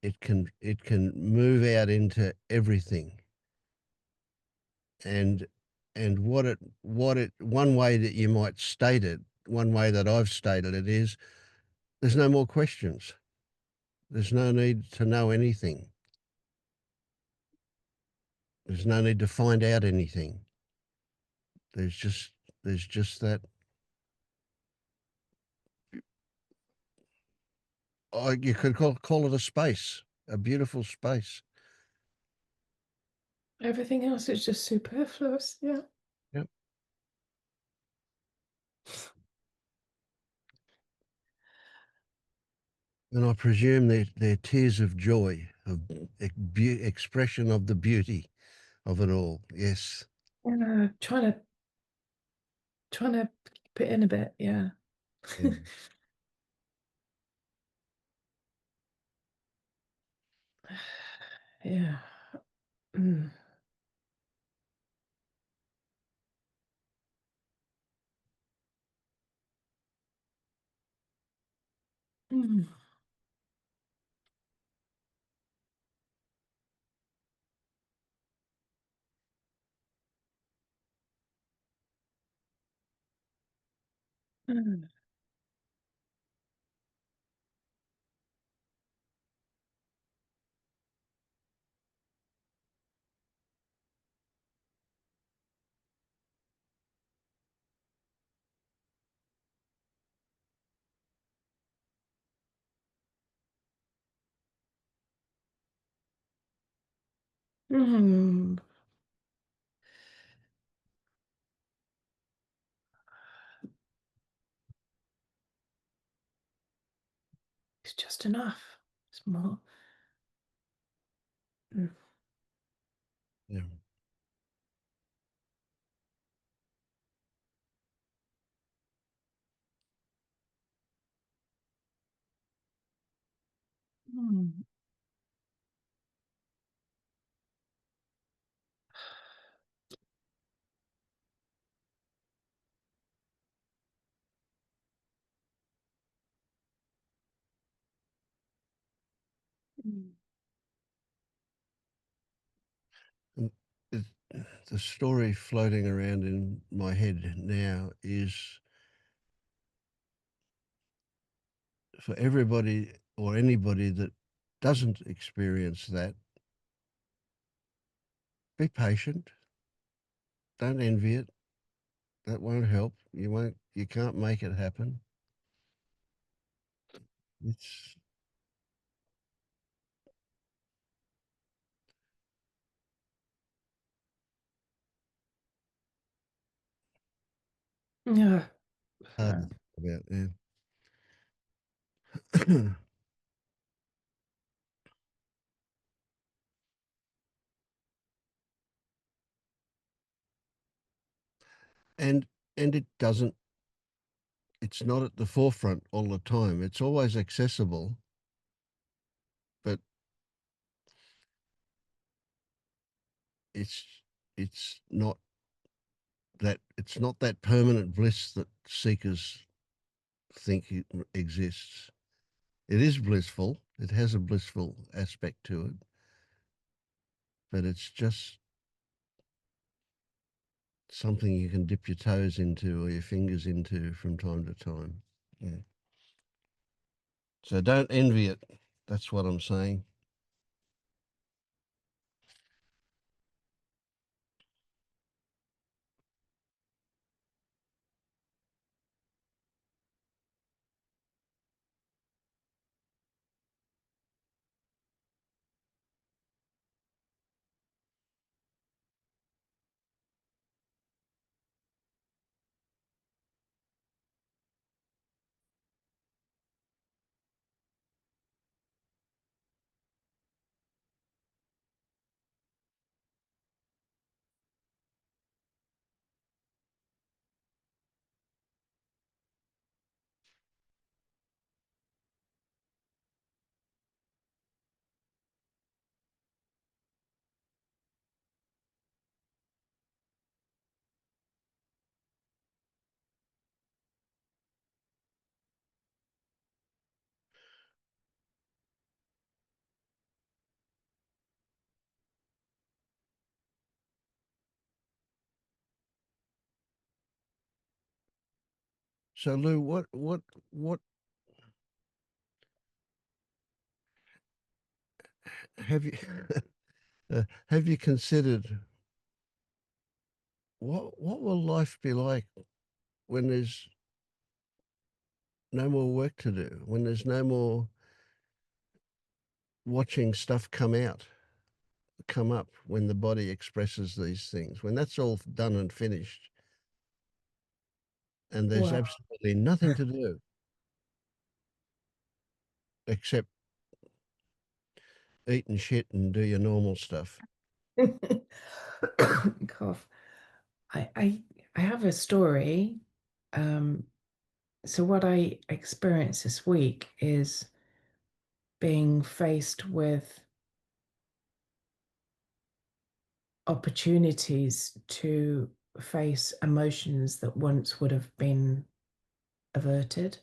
It can move out into everything, and what it one way that you might state it, one way that I've stated it is, there's no more questions. There's no need to know anything. There's no need to find out anything. There's just that. Oh, you could call it a space, a beautiful space. Everything else is just superfluous. Yeah. Yep. And I presume they're tears of joy, of expression of the beauty of it all. Yes. Trying to keep it in a bit. Yeah. Yeah. Yeah. Mm. Mm. Mm. Mm. It's just enough. It's more. Mm. Yeah. Mm. Mm. And it, the story floating around in my head now is, for everybody or anybody that doesn't experience that, be patient. Don't envy it. That won't help. You can't make it happen. It's Yeah. hard Uh, to think about. Yeah. and and it's not at the forefront all the time. It's always accessible, but it's it's not that permanent bliss that seekers think it exists. It is blissful. It has a blissful aspect to it, but it's just something you can dip your toes into or your fingers into from time to time. Yeah. So don't envy it. That's what I'm saying. So Lou, what have you have you considered what will life be like when there's no more work to do, when there's no more watching stuff come up, when the body expresses these things, when that's all done and finished, and there's Well, absolutely nothing to do except eat and shit and do your normal stuff. cough. I have a story. So what I experienced this week is being faced with opportunities to face emotions that once would have been averted.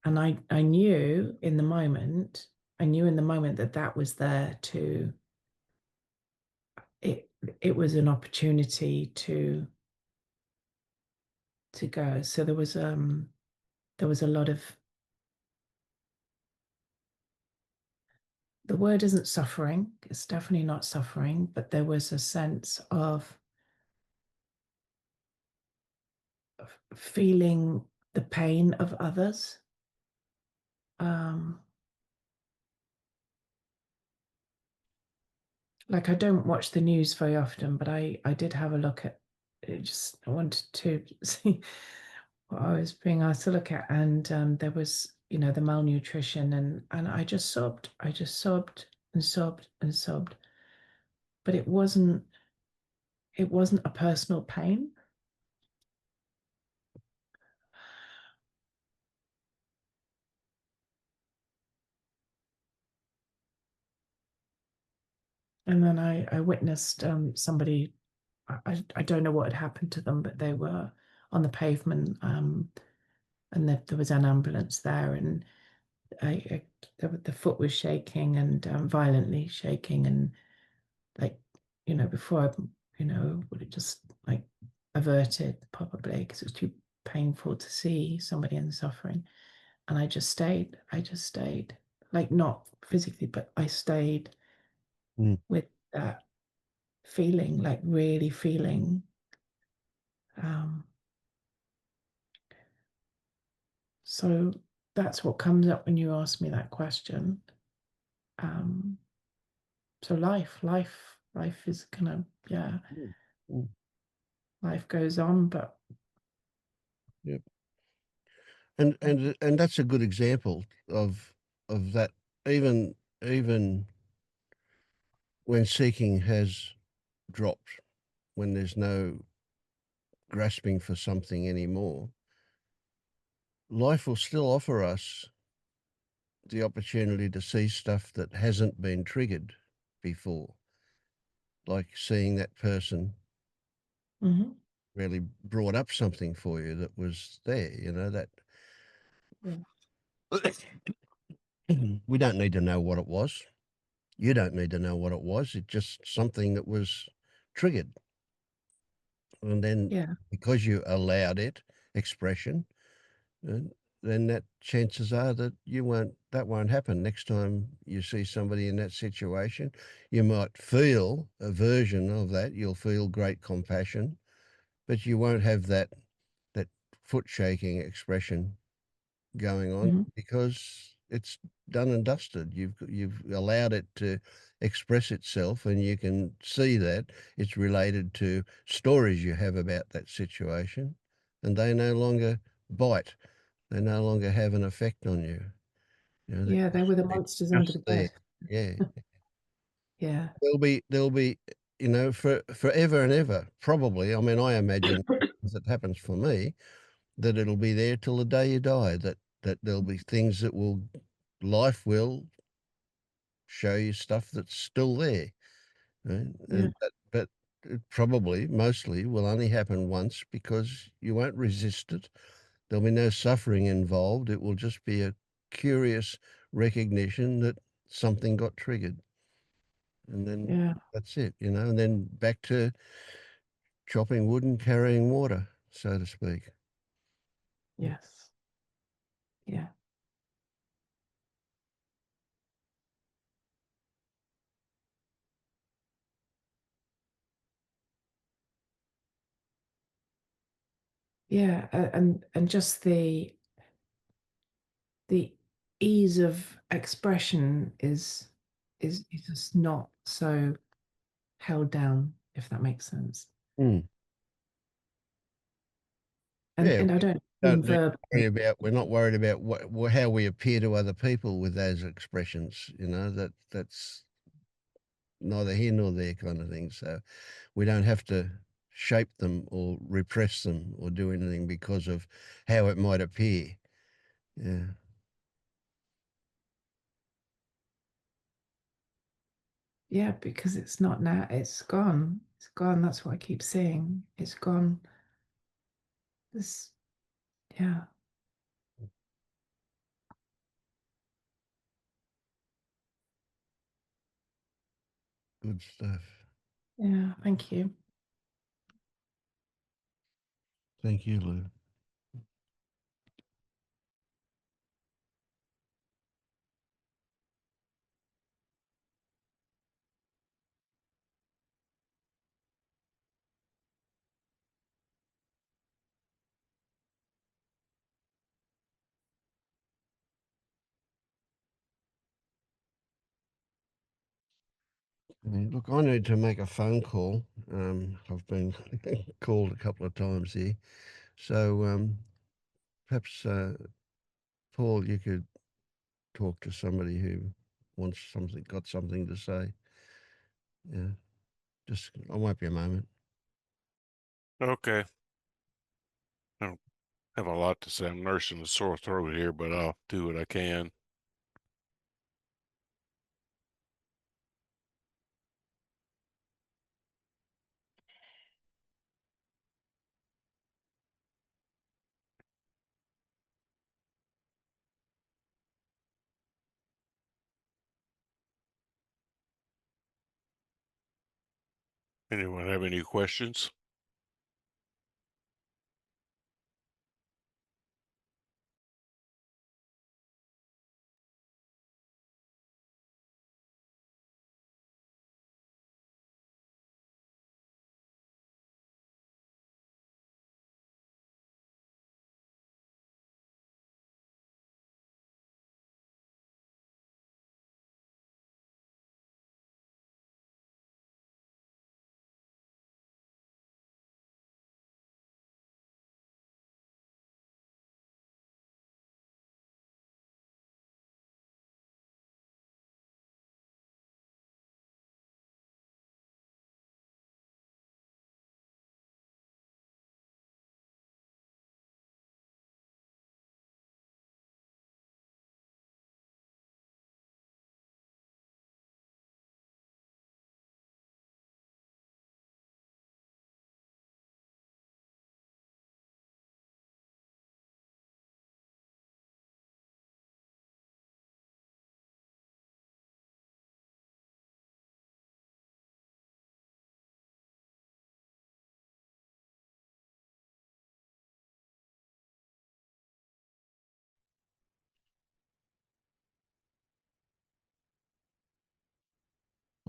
And I knew in the moment, that that was there to, it was an opportunity to go. So there was a lot of, the word isn't suffering, it's definitely not suffering, but there was a sense of feeling the pain of others. Like I don't watch the news very often, but I did have a look at it. Just I wanted to see what I was being asked to look at, and there was, the malnutrition, and I just sobbed. I just sobbed and sobbed and sobbed. But it wasn't a personal pain. And then I witnessed somebody. I don't know what had happened to them, but they were on the pavement, and there was an ambulance there, and the foot was shaking and violently shaking, and like, before I, would have just like averted probably because it was too painful to see somebody in suffering. And I just stayed, like not physically, but I stayed Mm. with that feeling, like really feeling. Um, so that's what comes up when you ask me that question. Um, so life is gonna, yeah, Mm. Mm. life goes on, but Yep. And that's a good example of that. Even when seeking has dropped, when there's no grasping for something anymore, life will still offer us the opportunity to see stuff that hasn't been triggered before, like seeing that person mhm, really brought up something for you that was there, that yeah, we don't need to know what it was. You don't need to know what it was. It's just something that was triggered. And then yeah, because you allowed it expression, uh, then that chances are that that won't happen next time you see somebody in that situation. You might feel a version of that. You'll feel great compassion, but you won't have that foot shaking expression going on mhm, because it's done and dusted. You've allowed it to express itself, and you can see that it's related to stories you have about that situation, and they no longer bite. They no longer have an effect on you. yeah. They were the They're monsters under just the there. bed. Yeah, Yeah, there'll be for forever and ever. Probably. I mean, I imagine as it happens for me that it'll be there till the day you die. That there'll be things that life will show you stuff that's still there, right? yeah, But it probably mostly will only happen once because you won't resist it. There'll be no suffering involved. It will just be a curious recognition that something got triggered, and then yeah, that's it, and then back to chopping wood and carrying water, so to speak. Yes. Yeah. Yeah, and just the ease of expression is just not so held down, if that makes sense. Mm. And Yeah, and I we don't don't mean need to verb. worry about. We're not worried about how we appear to other people with those expressions. You know, that's neither here nor there kind of thing. So we don't have to shape them or repress them or do anything because of how it might appear. Yeah. Yeah, because it's not now. It's gone. It's gone. That's what I keep saying. It's gone. This, yeah. Good stuff. Yeah. Thank you. Thank you, Lou. Look, I need to make a phone call. I've been called a couple of times here. So perhaps, Paul, you could talk to somebody who got something to say. Yeah, just, I won't be a moment. Okay. I don't have a lot to say. I'm nursing a sore throat here, but I'll do what I can. Anyone have any questions?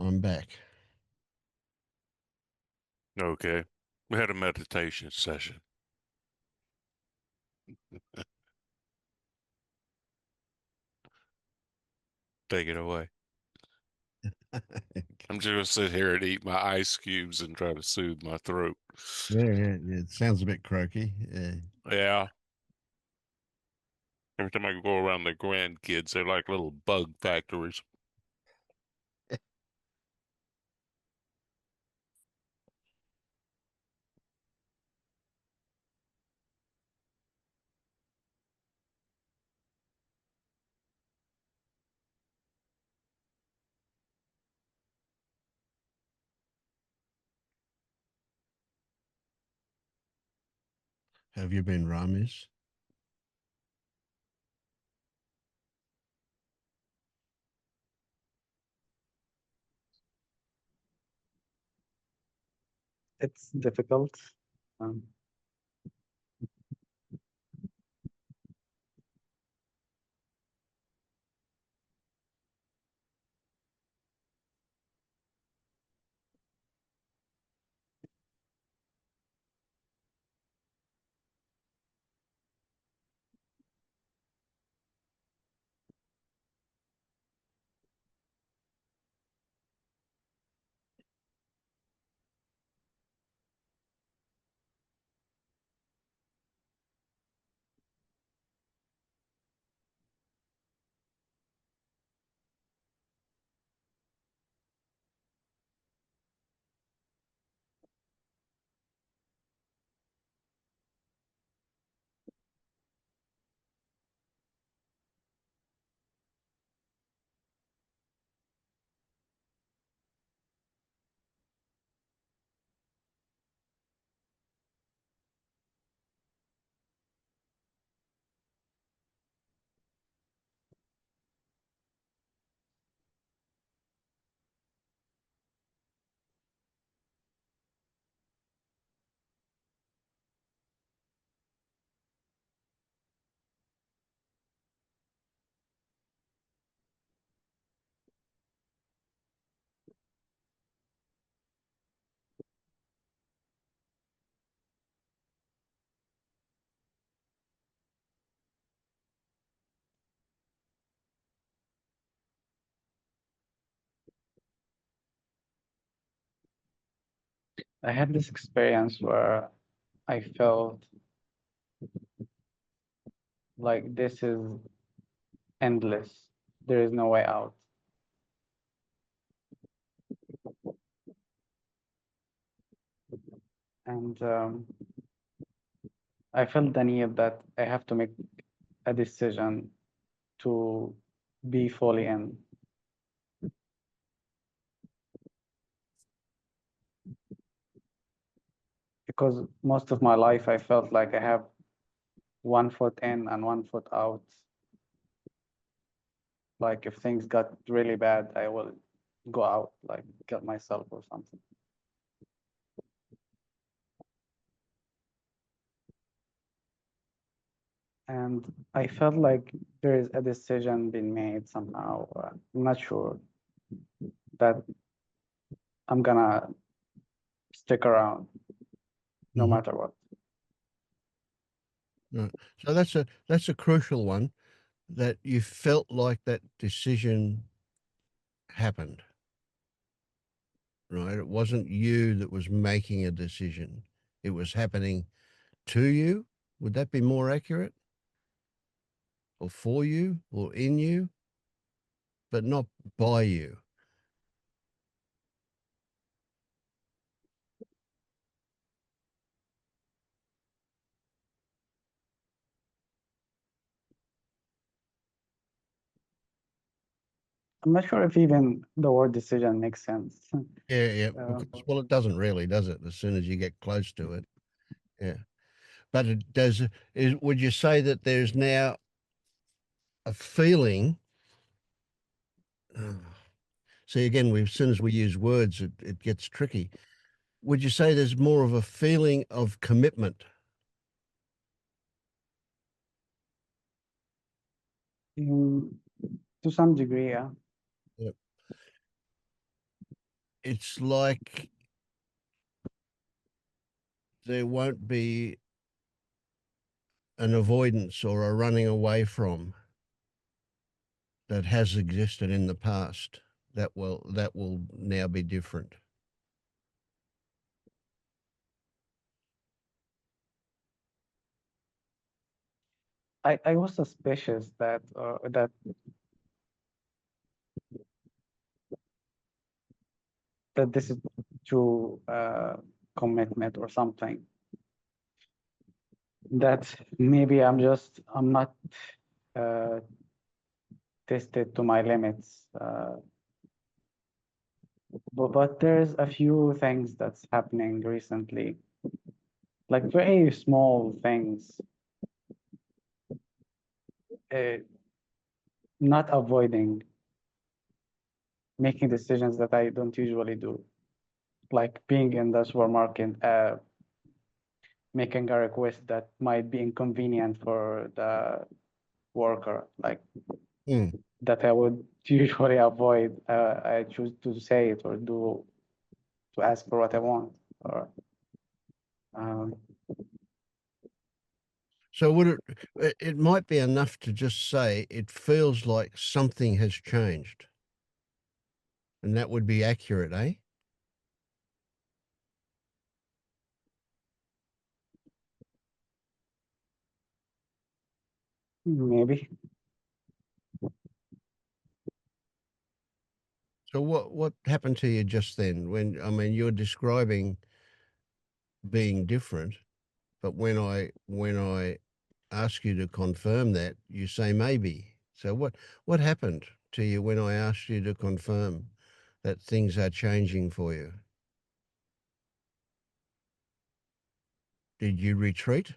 I'm back. Okay. We had a meditation session. Take it away. I'm just gonna sit here and eat my ice cubes and try to soothe my throat. Yeah, it sounds a bit croaky. Yeah. Yeah. Every time I go around the grandkids, they're like little bug factories. Have you been Ramis? It's difficult. Um, I had this experience where I felt like this is endless. There is no way out. And I felt the need that I have to make a decision to be fully in. Because most of my life I felt like I have one foot in and one foot out. Like if things got really bad, I will go out, like kill myself or something. And I felt like there is a decision being made somehow. I'm not sure that I'm gonna stick around no Mhm. matter what. Right. So that's a crucial one, that you felt like that decision happened, right? It wasn't you that was making a decision. It was happening to you. Would that be more accurate? Or for you or in you, but not by you? I'm not sure if even the word decision makes sense. Yeah, yeah. Um, Well, it doesn't really, does it? As soon as you get close to it. Yeah. But it does, would you say that there's now a feeling? See, again, as soon as we use words, it gets tricky. Would you say there's more of a feeling of commitment? mm, to some degree, yeah. Yep. It's like there won't be an avoidance or a running away from that has existed in the past. That will now be different. I was suspicious that this is true commitment or something. That maybe I'm not uh, tested to my limits. But there's a few things that's happening recently, like very small things. Uh, Not avoiding making decisions that I don't usually do, like being in the supermarket, making a request that might be inconvenient for the worker, like Mm. that I would usually avoid. I choose to say it or to ask for what I want. Or um, So it might be enough to just say it feels like something has changed, and that would be accurate, eh? maybe. So what happened to you just then? When I mean you're describing being different, but when I ask you to confirm that, you say maybe. So what happened to you when I asked you to confirm that things are changing for you? Did you retreat?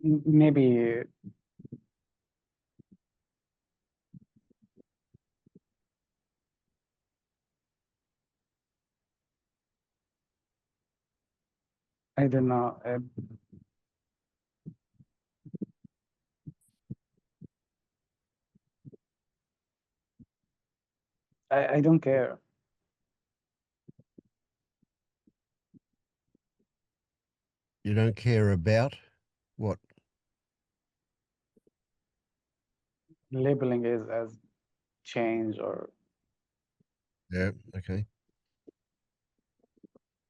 maybe I don't know. I don't care. You don't care about what? Labeling is as change or Yeah. Okay.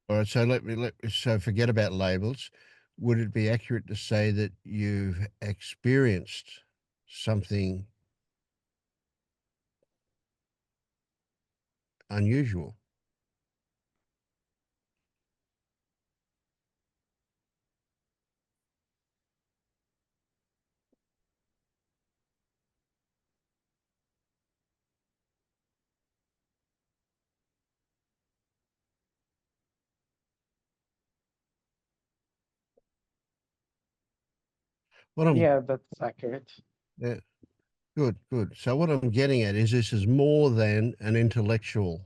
All right. So so forget about labels. Would it be accurate to say that you've experienced something unusual? What I'm yeah, that's accurate. Yeah, good, good. So what I'm getting at is this is more than an intellectual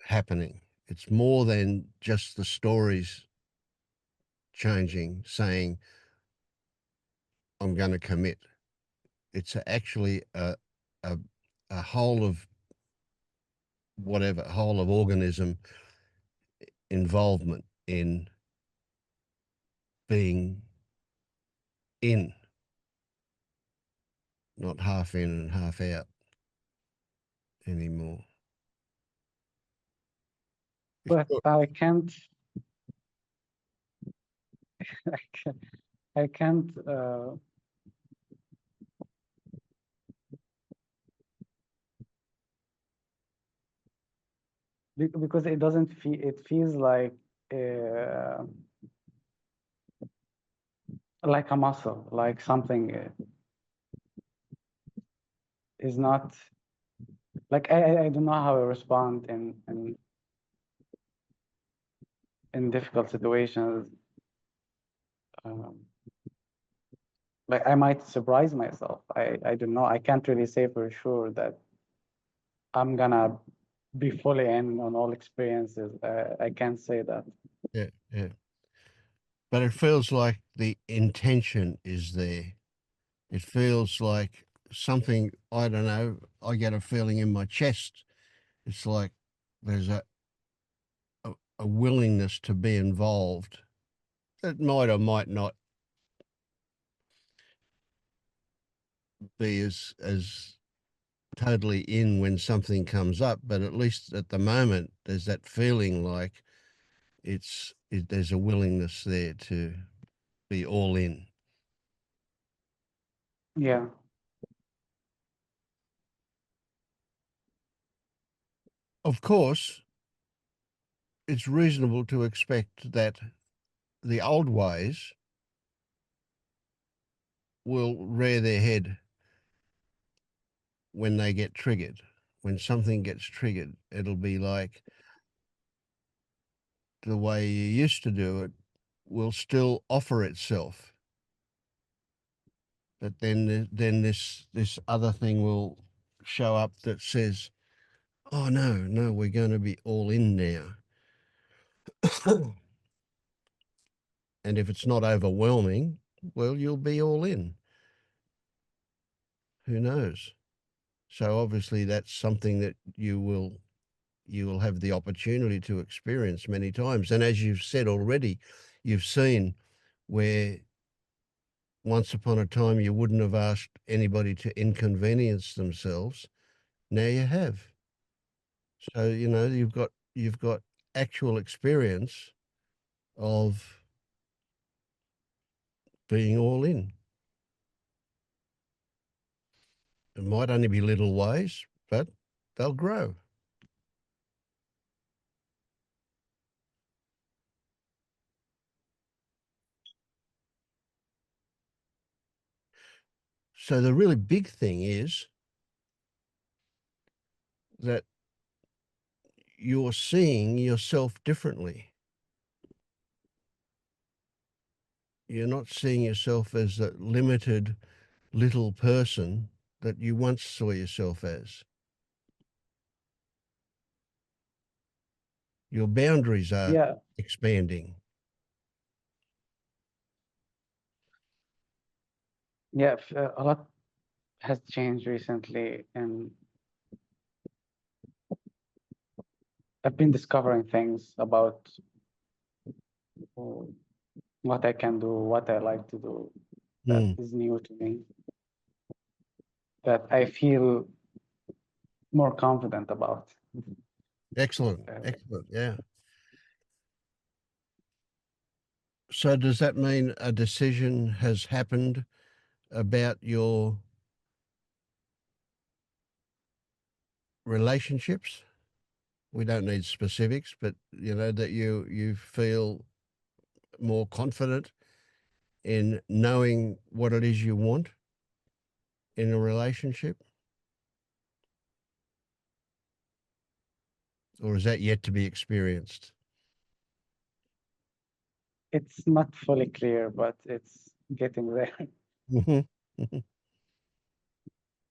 happening. It's more than just the stories changing, saying, I'm going to commit. It's actually a, a whole of whatever, whole of organism involvement in being in, not half in and half out anymore. But Sure. I can't I can't because it doesn't feel it feels like a muscle, like something is not like I don't know how to respond in difficult situations. Um, like I might surprise myself. I don't know. I can't really say for sure that I'm gonna be fully in on all experiences. I can't say that. Yeah, yeah. But it feels like the intention is there. It feels like something, I don't know, I get a feeling in my chest. It's like there's a willingness to be involved that might or might not be as totally in when something comes up, but at least at the moment there's that feeling like there's a willingness there to be all in. Yeah. Of course, it's reasonable to expect that the old ways will rear their head when they get triggered. When something gets triggered, it'll be like the way you used to do it will still offer itself. But then this other thing will show up that says, "Oh no, we're going to be all in now." And if it's not overwhelming, well, you'll be all in. Who knows? So obviously that's something that you will have the opportunity to experience many times. And as you've said already, you've seen where once upon a time you wouldn't have asked anybody to inconvenience themselves. Now you have. So, you've got actual experience of being all in. It might only be little ways, but they'll grow. So the really big thing is that you're seeing yourself differently. you're not seeing yourself as a limited little person that you once saw yourself as. Your boundaries are Yeah, expanding. yeah, a lot has changed recently, and I've been discovering things about uh, what I can do, what I like to do, that Mm, is new to me, that I feel more confident about. excellent, Uh, excellent. Yeah. So does that mean a decision has happened about your relationships? We don't need specifics, but you know that you feel more confident in knowing what it is you want in a relationship, or is that yet to be experienced? it's not fully clear, but it's getting there. Mhm, mhm.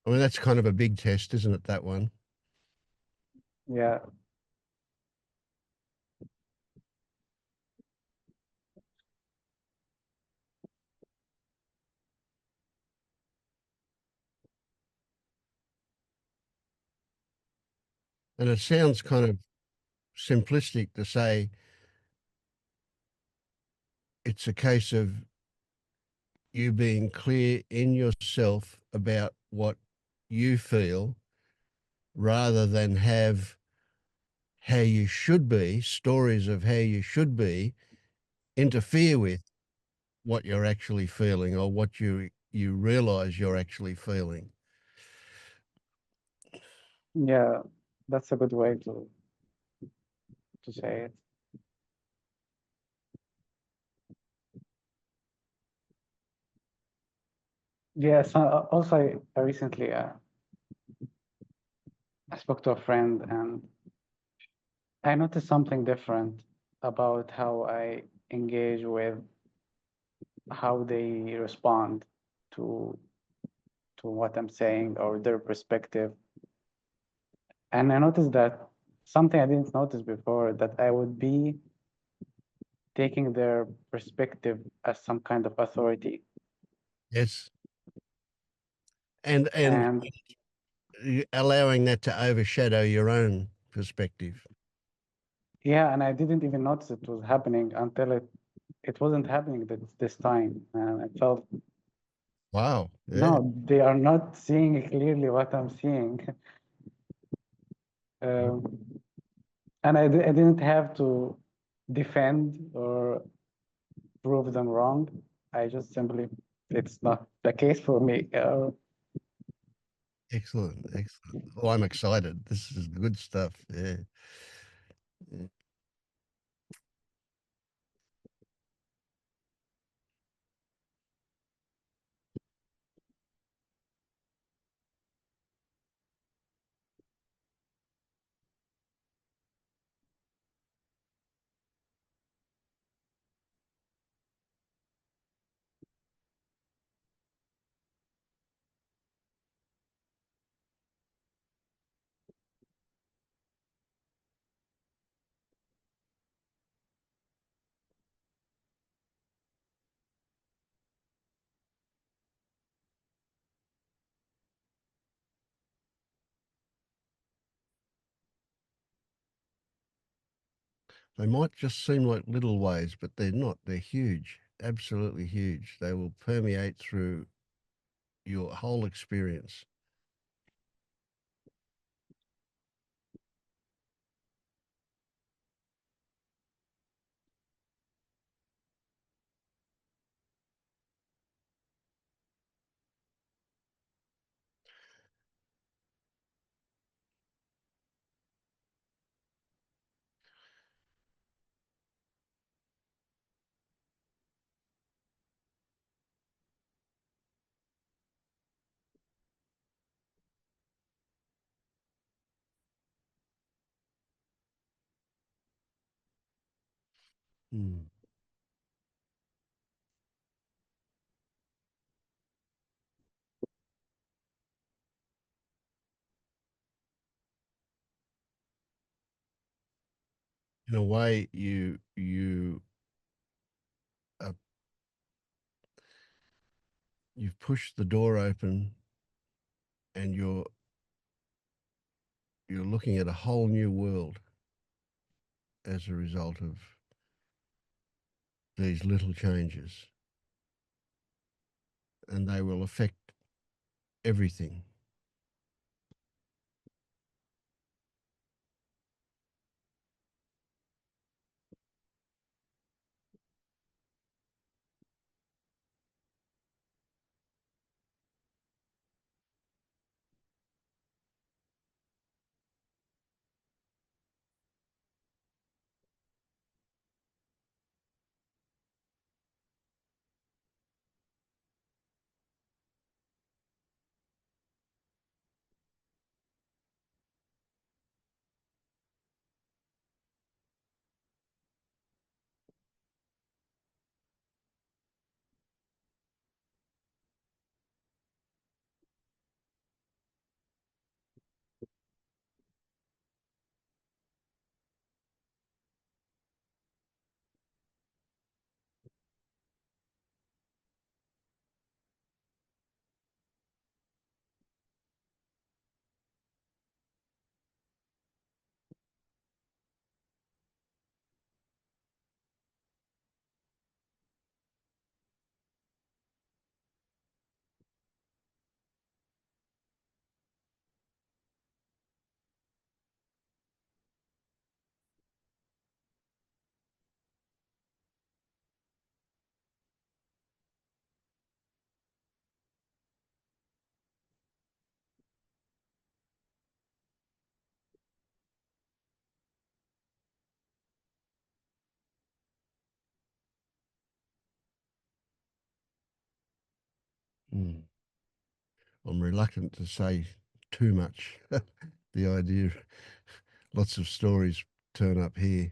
I mean, that's kind of a big test, isn't it? That one. Yeah, And it sounds kind of simplistic to say it's a case of you being clear in yourself about what you feel rather than have how you should be, stories of how you should be, interfere with what you're actually feeling or what you realize you're actually feeling. yeah, that's a good way to say it. Yes, also I recently I spoke to a friend and I noticed something different about how I engage with how they respond to to what I'm saying or their perspective. And I noticed that something I didn't notice before, that I would be taking their perspective as some kind of authority. Yes. And And allowing that to overshadow your own perspective. yeah, and I didn't even notice it was happening until it wasn't happening this time. And I felt, Wow. Yeah. no, they are not seeing clearly what I'm seeing. Um, and I didn't have to defend or prove them wrong. I just simply, it's not the case for me. Excellent. Excellent. Oh, I'm excited. This is good stuff. Yeah. Yeah. They might just seem like little ways, but they're not. They're huge. Absolutely huge. They will permeate through your whole experience. Hmm. in a way, uh, you've pushed the door open, and you're looking at a whole new world as a result of these little changes, and they will affect everything. Mm. I'm reluctant to say too much. The idea, lots of stories turn up here,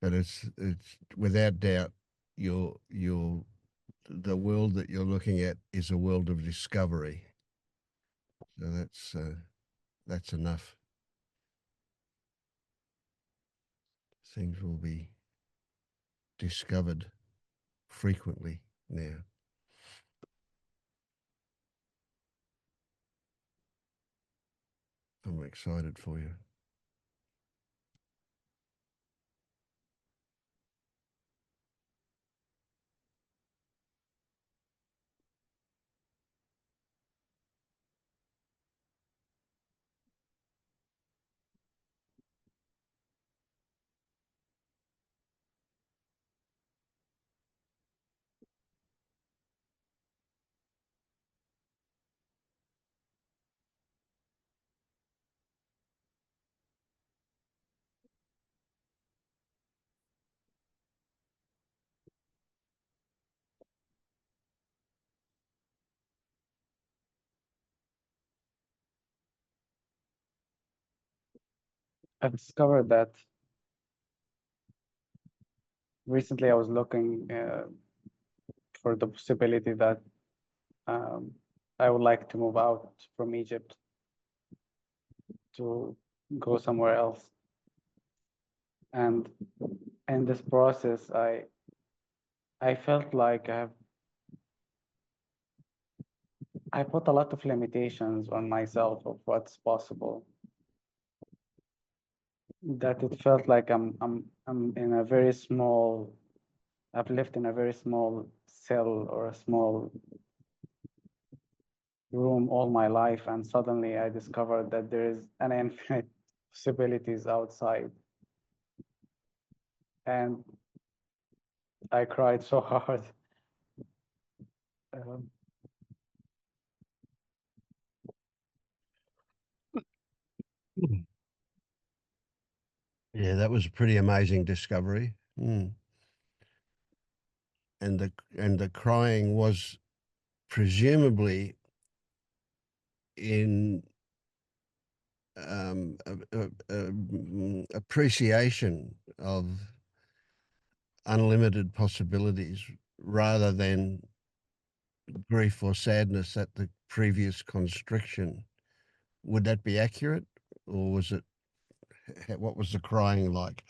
but it's without doubt your the world that you're looking at is a world of discovery. So that's enough. Things will be discovered frequently now. I'm excited for you. I've discovered that recently I was looking for the possibility that I would like to move out from Egypt to go somewhere else. And in this process, I felt like I put a lot of limitations on myself of what's possible. That it felt like I'm in a very small, I've lived in a very small cell or a small room all my life, and suddenly I discovered that there is an infinite possibilities outside. And I cried so hard. Um, Yeah, that was a pretty amazing discovery. Mm. And the crying was presumably in appreciation of unlimited possibilities rather than grief or sadness at the previous constriction. Would that be accurate, or was it? What was the crying like?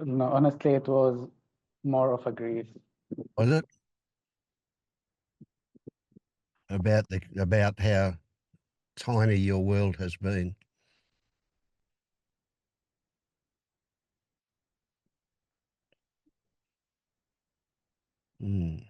No, honestly, it was more of a grief. Was it about how tiny your world has been? Mm.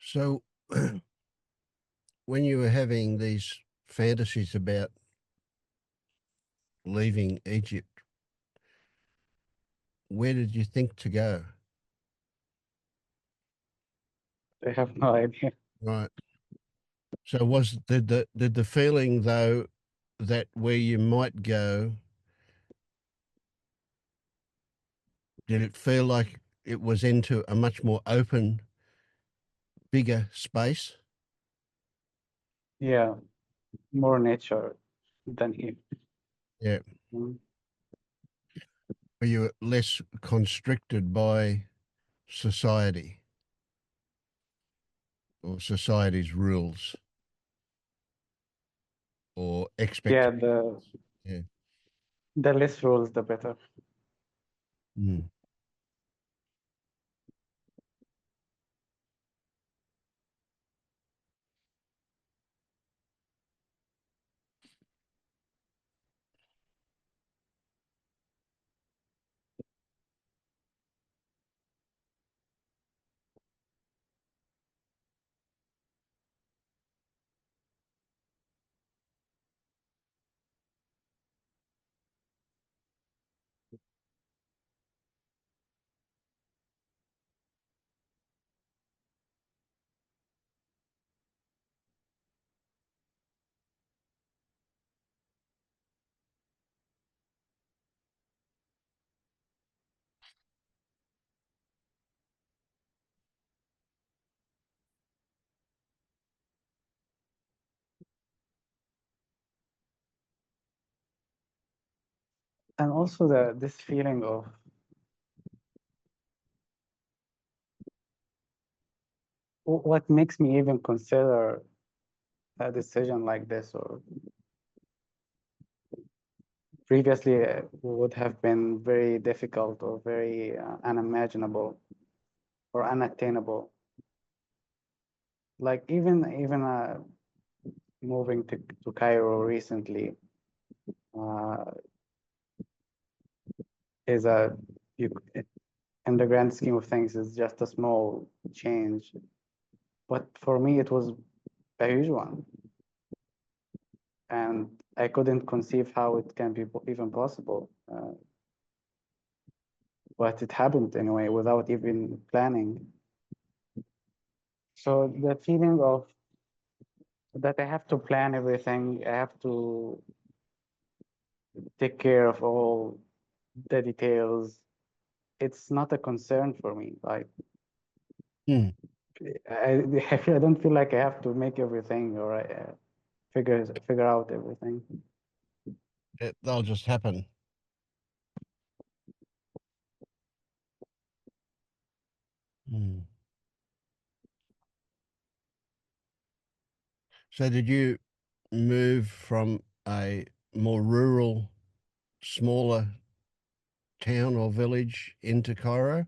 So, when you were having these fantasies about leaving Egypt, where did you think to go? I have no idea. Right. So, did the feeling though that where you might go, did it feel like it was into a much more open, bigger space? Yeah, more nature than here. Yeah. Mm. Were you less constricted by society or society's rules or Yeah, expectations? Yeah. the less rules, the better. Mm. And also this feeling of what makes me even consider a decision like this, or previously would have been very difficult or very unimaginable or unattainable. Like even moving to Cairo recently uh, is a you, in the grand scheme of things is just a small change, but for me it was a huge one, and I couldn't conceive how it can be even possible. But it happened anyway without even planning. So the feeling of that I have to plan everything, I have to take care of all the details. It's not a concern for me. Like Mm. I, I don't feel like I have to make everything or figure out everything. They'll just happen. Mm. So, did you move from a more rural, smaller town or village into Cairo?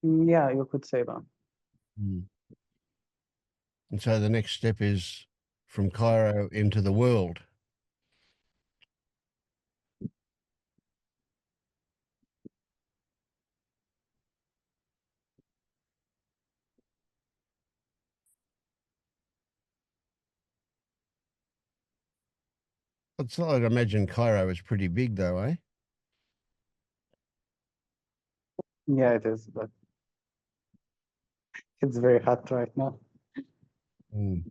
Yeah, you could say that. Mm. And so the next step is from Cairo into the world. It's I'd imagine Cairo is pretty big though, eh? Yeah, it is, but it's very hot right now. Mm.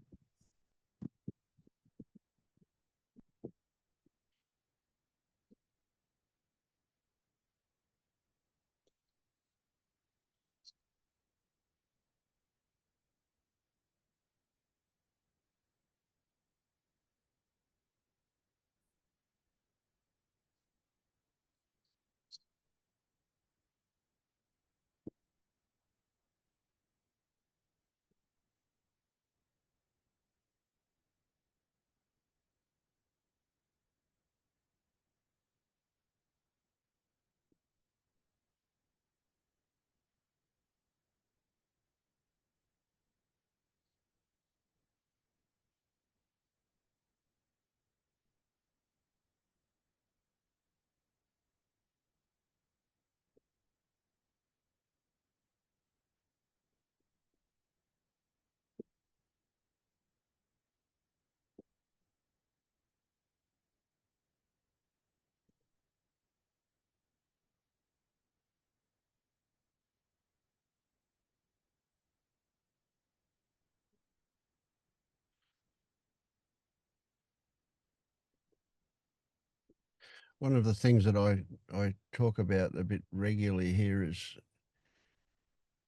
One of the things that I talk about a bit regularly here is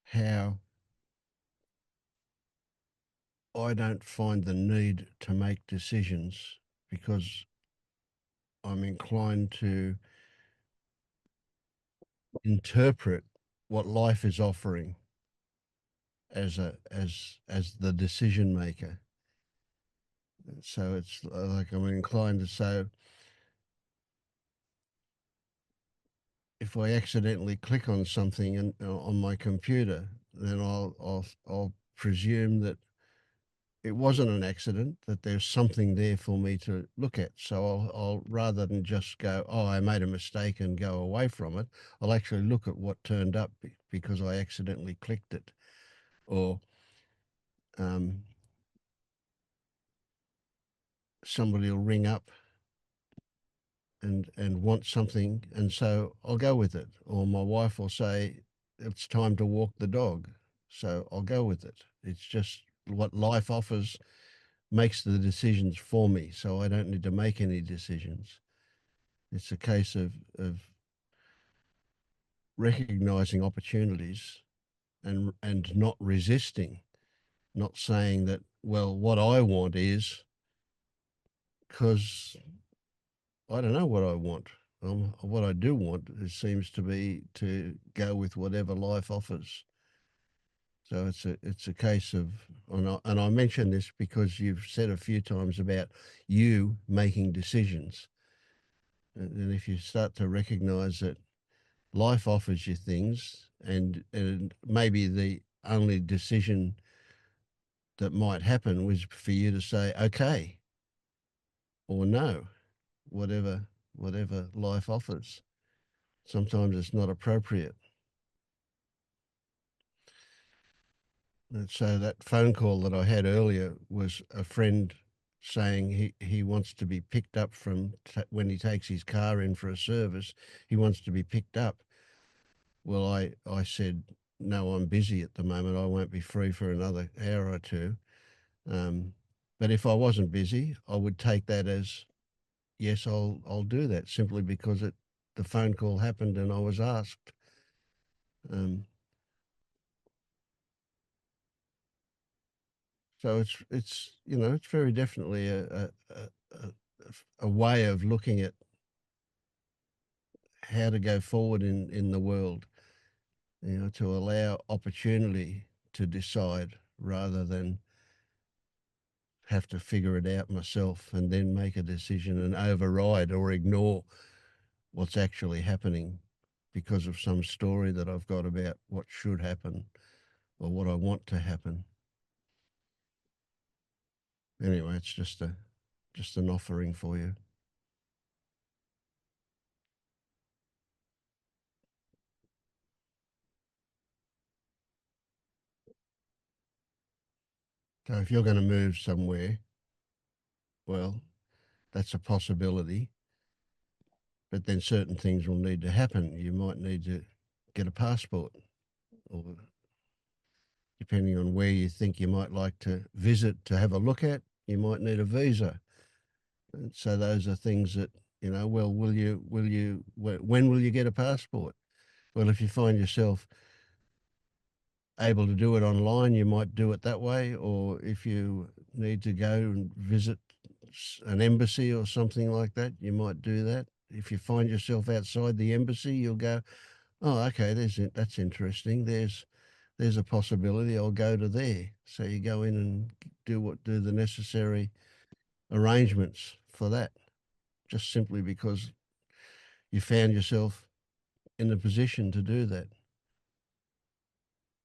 how I don't find the need to make decisions because I'm inclined to interpret what life is offering as the decision maker. So it's like I'm inclined to say, if I accidentally click on something on my computer, then I'll presume that it wasn't an accident, that there's something there for me to look at. So I'll rather than just go, oh, I made a mistake and go away from it, I'll actually look at what turned up because I accidentally clicked it. Or somebody will ring up and want something, and so I'll go with it. Or my wife will say, it's time to walk the dog, so I'll go with it. It's just what life offers makes the decisions for me, so I don't need to make any decisions. It's a case of recognizing opportunities and not resisting, not saying that, well, what I want is, because I don't know what I want. What I do want seems to be to go with whatever life offers. So it's a case of, and I mention this because you've said a few times about you making decisions, and if you start to recognise that life offers you things, and maybe the only decision that might happen was for you to say okay or no, whatever life offers. Sometimes it's not appropriate. And so that phone call that I had earlier was a friend saying he wants to be picked up from when he takes his car in for a service, he wants to be picked up. Well, I said, no, I'm busy at the moment. I won't be free for another hour or two. But if I wasn't busy, I would take that as, yes, I'll do that, simply because the phone call happened and I was asked. So it's it's very definitely a way of looking at how to go forward in the world, to allow opportunity to decide rather than have to figure it out myself and then make a decision and override or ignore what's actually happening because of some story that I've got about what should happen or what I want to happen. Anyway, it's just an offering for you. So if you're going to move somewhere, well, that's a possibility. But then certain things will need to happen. You might need to get a passport, or depending on where you think you might like to visit to have a look at, you might need a visa. And so those are things that, well, when will you get a passport? Well, if you find yourself able to do it online, you might do it that way. Or if you need to go and visit an embassy or something like that, you might do that. If you find yourself outside the embassy, you'll go, oh, okay, that's interesting. There's a possibility. I'll go to there. So you go in and do the necessary arrangements for that, just simply because you found yourself in the position to do that.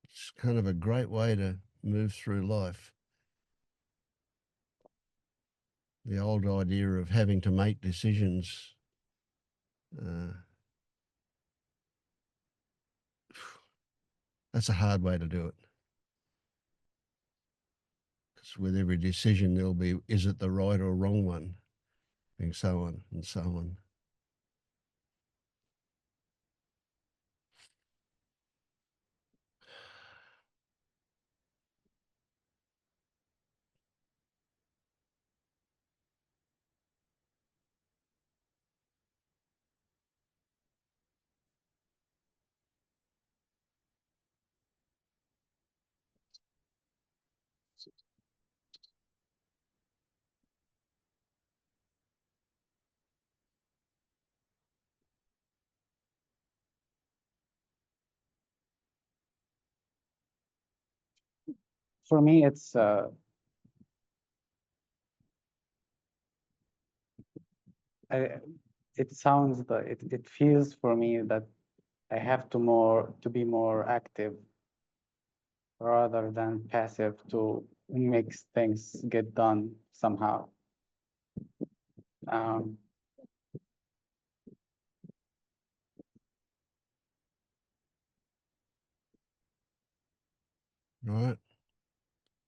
It's kind of a great way to move through life. The old idea of having to make decisions, that's a hard way to do it. Because with every decision, there'll be, is it the right or wrong one? And so on and so on. For me, it sounds that it feels for me that I have to be more active rather than passive to make things get done somehow. Um, Right.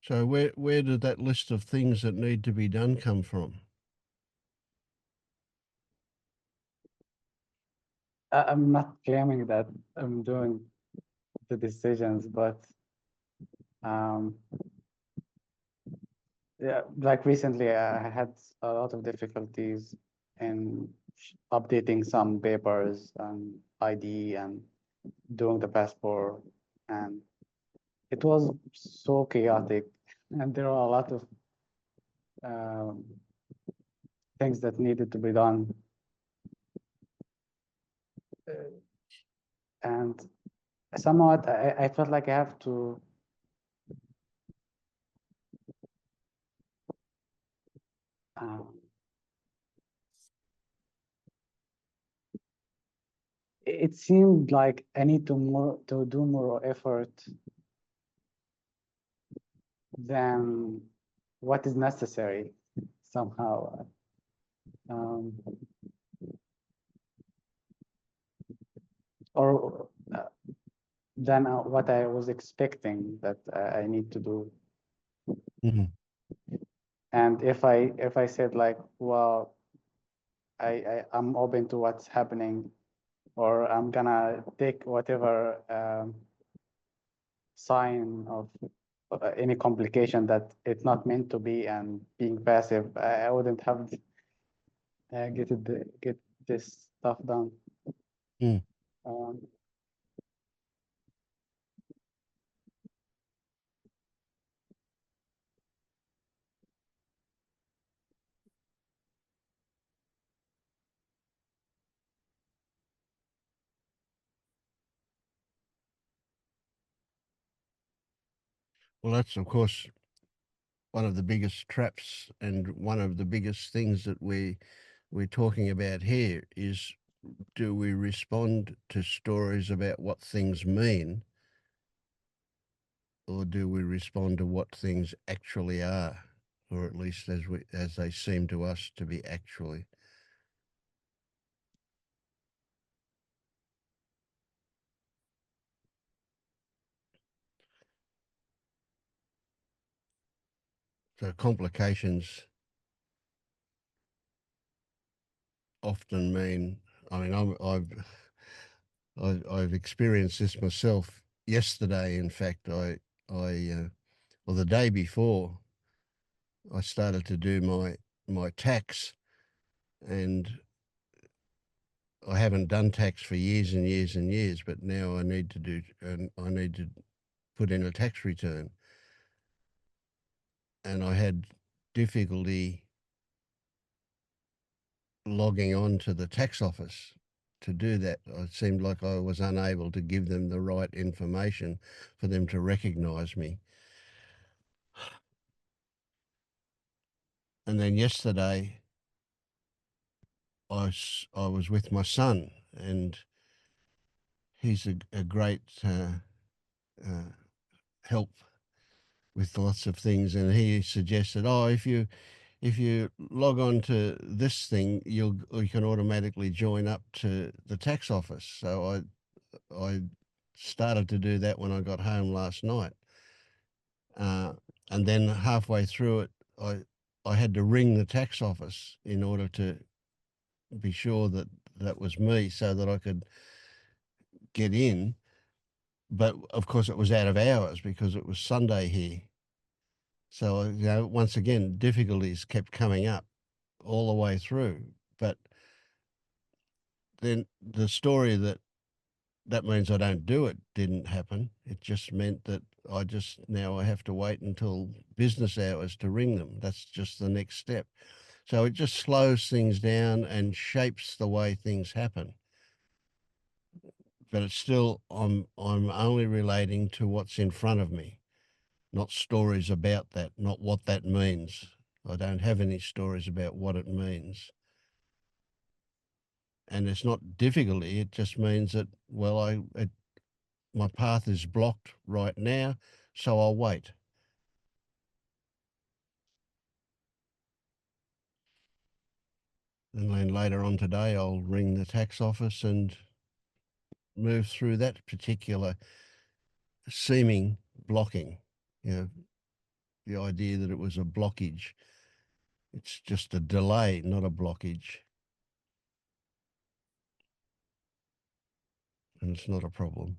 So where did that list of things that need to be done come from? I'm not claiming that I'm doing the decisions, but um, yeah, like recently I had a lot of difficulties in updating some papers and ID and doing the passport, and it was so chaotic, and there are a lot of um, things that needed to be done. And somewhat I felt like I have to um, it seemed like I need to do more effort than what is necessary somehow. Um, or than what I was expecting that I need to do. Mm-hmm. And if I said like, well, I'm open to what's happening, or I'm gonna take whatever sign of any complication that it's not meant to be, and being passive, I wouldn't have get this stuff done. Mm. Um, Well, that's of course one of the biggest traps, and one of the biggest things that we're talking about here is, do we respond to stories about what things mean, or do we respond to what things actually are, or at least as they seem to us to be actually? So complications often mean, I mean, I've experienced this myself. Yesterday, in fact, well, the day before, I started to do my tax, and I haven't done tax for years and years and years, but now I need to do, and I need to put in a tax return. And I had difficulty logging on to the tax office to do that. It seemed like I was unable to give them the right information for them to recognise me. And then yesterday, I was with my son, and he's a great help with lots of things. And he suggested, oh, if you log on to this thing, you can automatically join up to the tax office. So I started to do that when I got home last night. And then halfway through it, I had to ring the tax office in order to be sure that that was me so that I could get in. But of course, it was out of hours because it was Sunday here. So, once again, difficulties kept coming up all the way through. But then the story that means I don't do it didn't happen. It just meant that now I have to wait until business hours to ring them. That's just the next step. So it just slows things down and shapes the way things happen. But it's still, I'm only relating to what's in front of me, not stories about that, not what that means. I don't have any stories about what it means. And it's not difficulty. It just means that, well, my path is blocked right now, so I'll wait. And then later on today, I'll ring the tax office and move through that particular seeming blocking. The idea that it was a blockage. It's just a delay, not a blockage. And it's not a problem.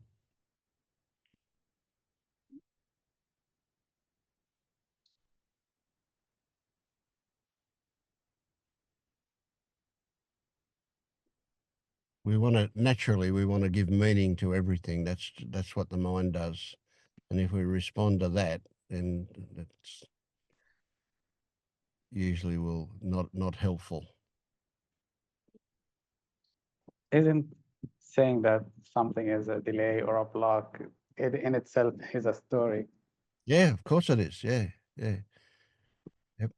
We want to give meaning to everything. That's what the mind does. And if we respond to that, then that's usually will not helpful. Isn't saying that something is a delay or a block, it in itself is a story? Yeah, of course it is. Yeah. Yep.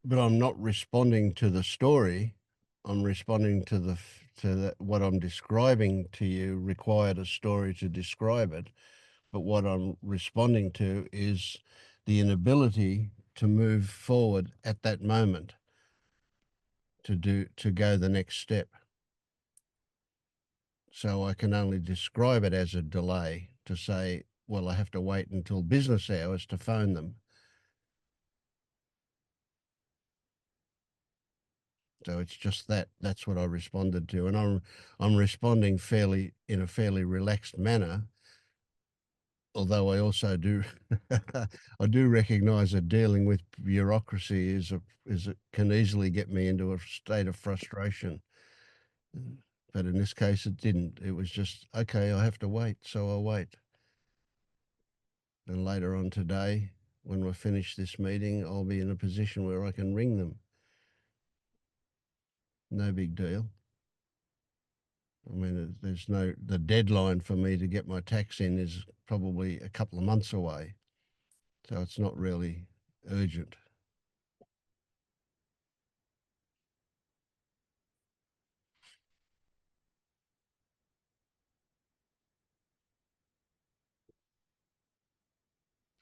But I'm not responding to the story. I'm responding to what I'm describing to you required a story to describe it. But what I'm responding to is the inability to move forward at that moment, to go the next step. So I can only describe it as a delay, to say, well, I have to wait until business hours to phone them. So it's just that's what I responded to. And I'm responding in a fairly relaxed manner, although I also do I do recognize that dealing with bureaucracy it can easily get me into a state of frustration. But in this case it didn't. It was just, okay, I have to wait, so I'll wait. And later on today, when we finish this meeting, I'll be in a position where I can ring them. No big deal. I mean, the deadline for me to get my tax in is probably a couple of months away. So it's not really urgent.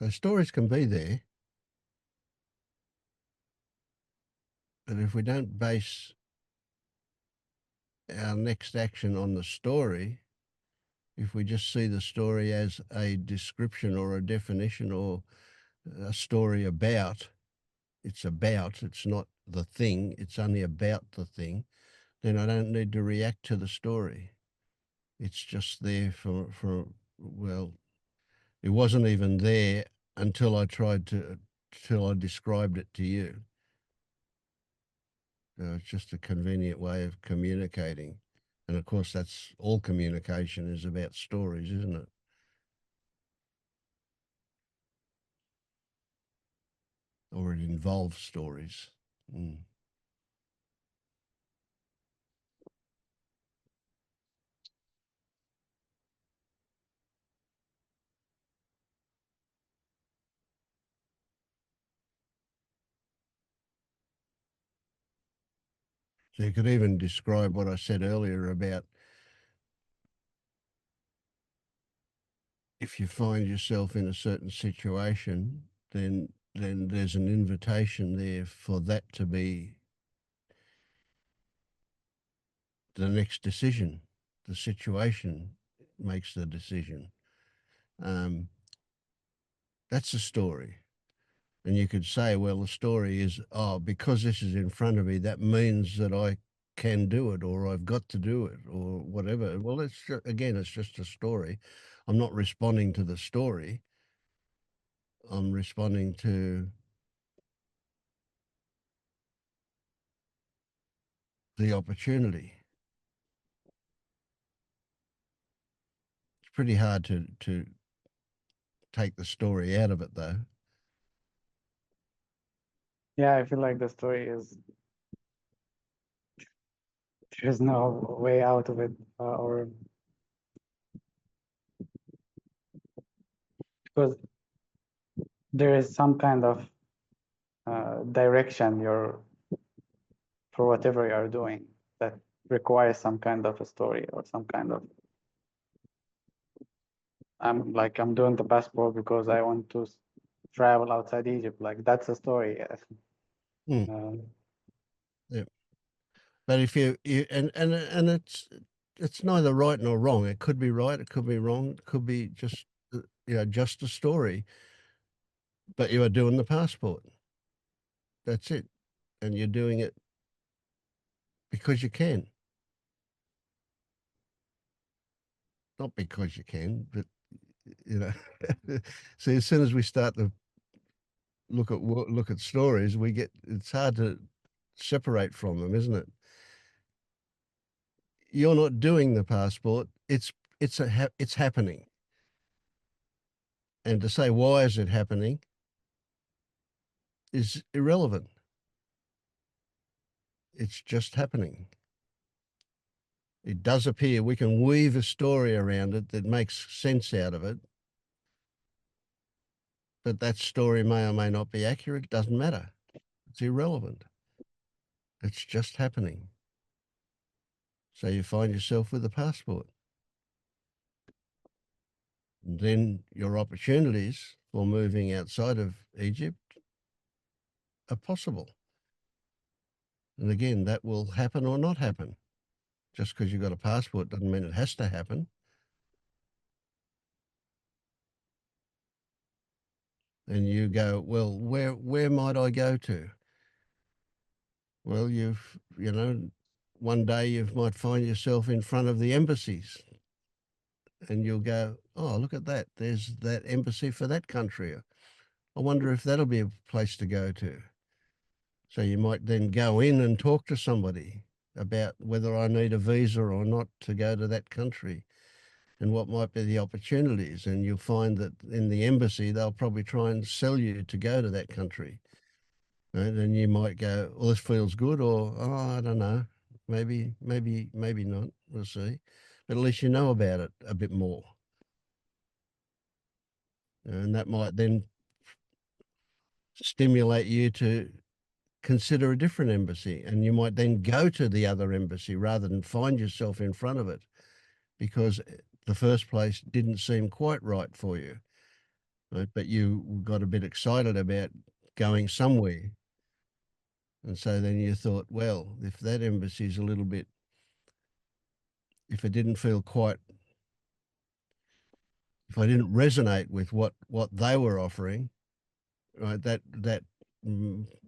So stories can be there, but if we don't base our next action on the story, if we just see the story as a description or a definition or a story about, it's about, it's not the thing, it's only about the thing, then I don't need to react to the story. It's just there well, it wasn't even there until till I described it to you. It's just a convenient way of communicating. And of course, that's all communication is about stories, isn't it? Or it involves stories. Mm. So you could even describe what I said earlier about if you find yourself in a certain situation, then there's an invitation there for that to be the next decision. The situation makes the decision. That's a story. And you could say, well, the story is, oh, because this is in front of me, that means that I can do it or I've got to do it or whatever. Well, again, it's just a story. I'm not responding to the story. I'm responding to the opportunity. It's pretty hard to take the story out of it, though. Yeah, I feel like the story is there's no way out of it, or because there is some kind of direction for whatever you're doing that requires some kind of a story or some kind of I'm doing the passport because I want to travel outside Egypt. Like that's a story. Hmm. Yeah. But if you and it's neither right nor wrong. It could be right. It could be wrong. It could be just just a story. But you are doing the passport. That's it, and you're doing it because you can, not because you can, but you know. See, as soon as we start to look at stories, it's hard to separate from them, isn't it? You're not doing the passport. It's happening. And to say why is it happening is irrelevant. It's just happening. It does appear we can weave a story around it that makes sense out of it, but that story may or may not be accurate. Doesn't matter. It's irrelevant. It's just happening. So you find yourself with a passport. And then your opportunities for moving outside of Egypt are possible. And again, that will happen or not happen. Just because you've got a passport doesn't mean it has to happen. And you go, well, where might I go to? Well, one day you might find yourself in front of the embassies and you'll go, oh, look at that. There's that embassy for that country. I wonder if that'll be a place to go to. So you might then go in and talk to somebody about whether I need a visa or not to go to that country and what might be the opportunities. And you'll find that in the embassy, they'll probably try and sell you to go to that country. Right? And you might go, well, this feels good, or, oh, I don't know, maybe not. We'll see. But at least you know about it a bit more. And that might then stimulate you to consider a different embassy. And you might then go to the other embassy rather than find yourself in front of it because the first place didn't seem quite right for you. Right? But you got a bit excited about going somewhere. And so then you thought, well, if that embassy is a little bit, if it didn't feel quite, if I didn't resonate with what they were offering, right, that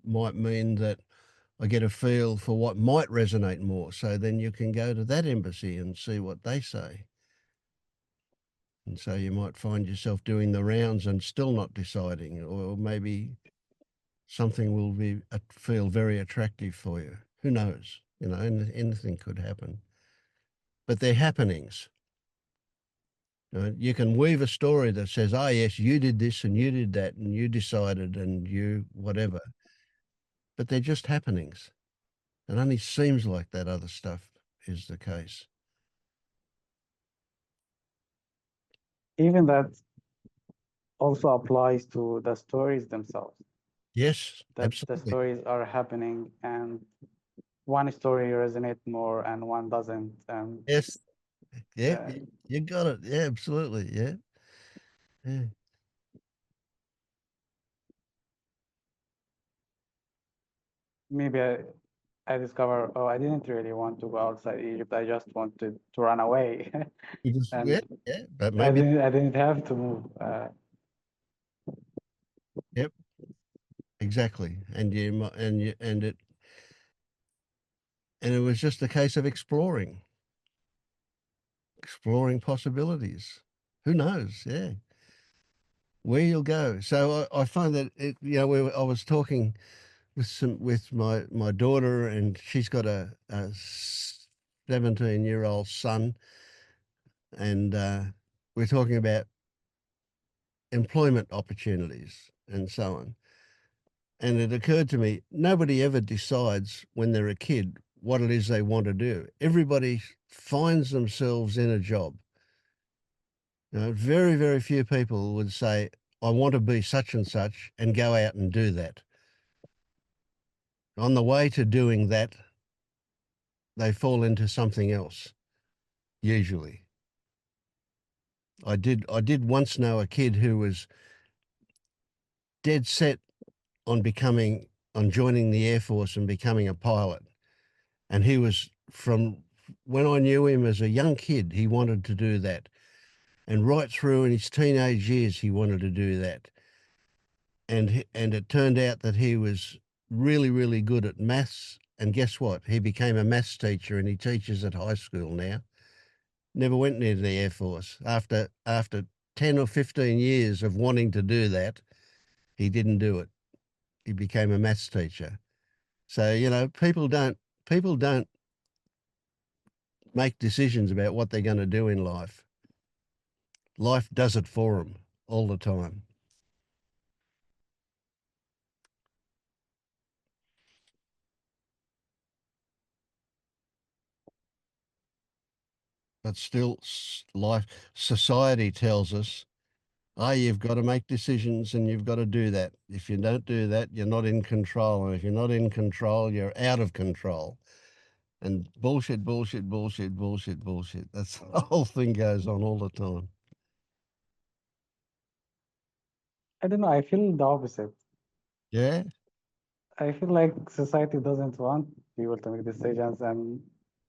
might mean that I get a feel for what might resonate more. So then you can go to that embassy and see what they say. And so you might find yourself doing the rounds and still not deciding, or maybe something will feel very attractive for you. Who knows? You know, anything could happen. But they're happenings. You can weave a story that says, "Oh yes, you did this and you did that and you decided and you whatever," but they're just happenings. It only seems like that other stuff is the case. Even that also applies to the stories themselves. Yes, That the absolutely. stories are happening, and one story resonates more and one doesn't. And Yes. Yeah, uh, you got it. Yeah, absolutely. Yeah. Yeah. maybe I discover, oh, I didn't really want to go outside Egypt. I just wanted to run away, You just, and yeah, but I maybe, didn't have to move. yep, exactly. And it was just a case of exploring possibilities. Who knows? Yeah. Where you'll go. So I find that I was talking with my daughter, and she's got a 17-year-old son, and we're talking about employment opportunities and so on. And it occurred to me, nobody ever decides when they're a kid what it is they want to do. Everybody finds themselves in a job. Very, very few people would say, I want to be such and go out and do that. On the way to doing that, they fall into something else, usually. I did once know a kid who was dead set on joining the Air Force and becoming a pilot. And he was from when I knew him as a young kid, he wanted to do that. And right through in his teenage years, he wanted to do that. And it turned out that he was really, really good at maths. And guess what? He became a maths teacher and he teaches at high school now. Never went near the Air Force. After 10 or 15 years of wanting to do that, he didn't do it. He became a maths teacher. So, people don't make decisions about what they're going to do in life. Life does it for them all the time. But still, society tells us, oh, you've got to make decisions and you've got to do that. If you don't do that, you're not in control. And if you're not in control, you're out of control. And bullshit, bullshit, bullshit, bullshit, bullshit. That's the whole thing goes on all the time. I don't know. I feel the opposite. Yeah. I feel like society doesn't want people to make decisions and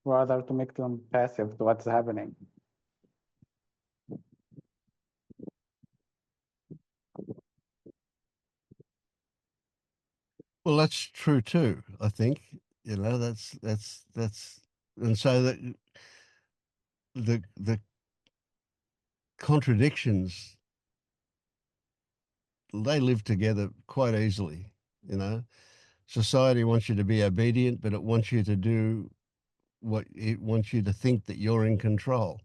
rather to make them passive to what's happening. Well, that's true too. I think that's, and so that the contradictions, they live together quite easily. You know, society wants you to be obedient, but it wants you to do what it wants you to think that you're in control.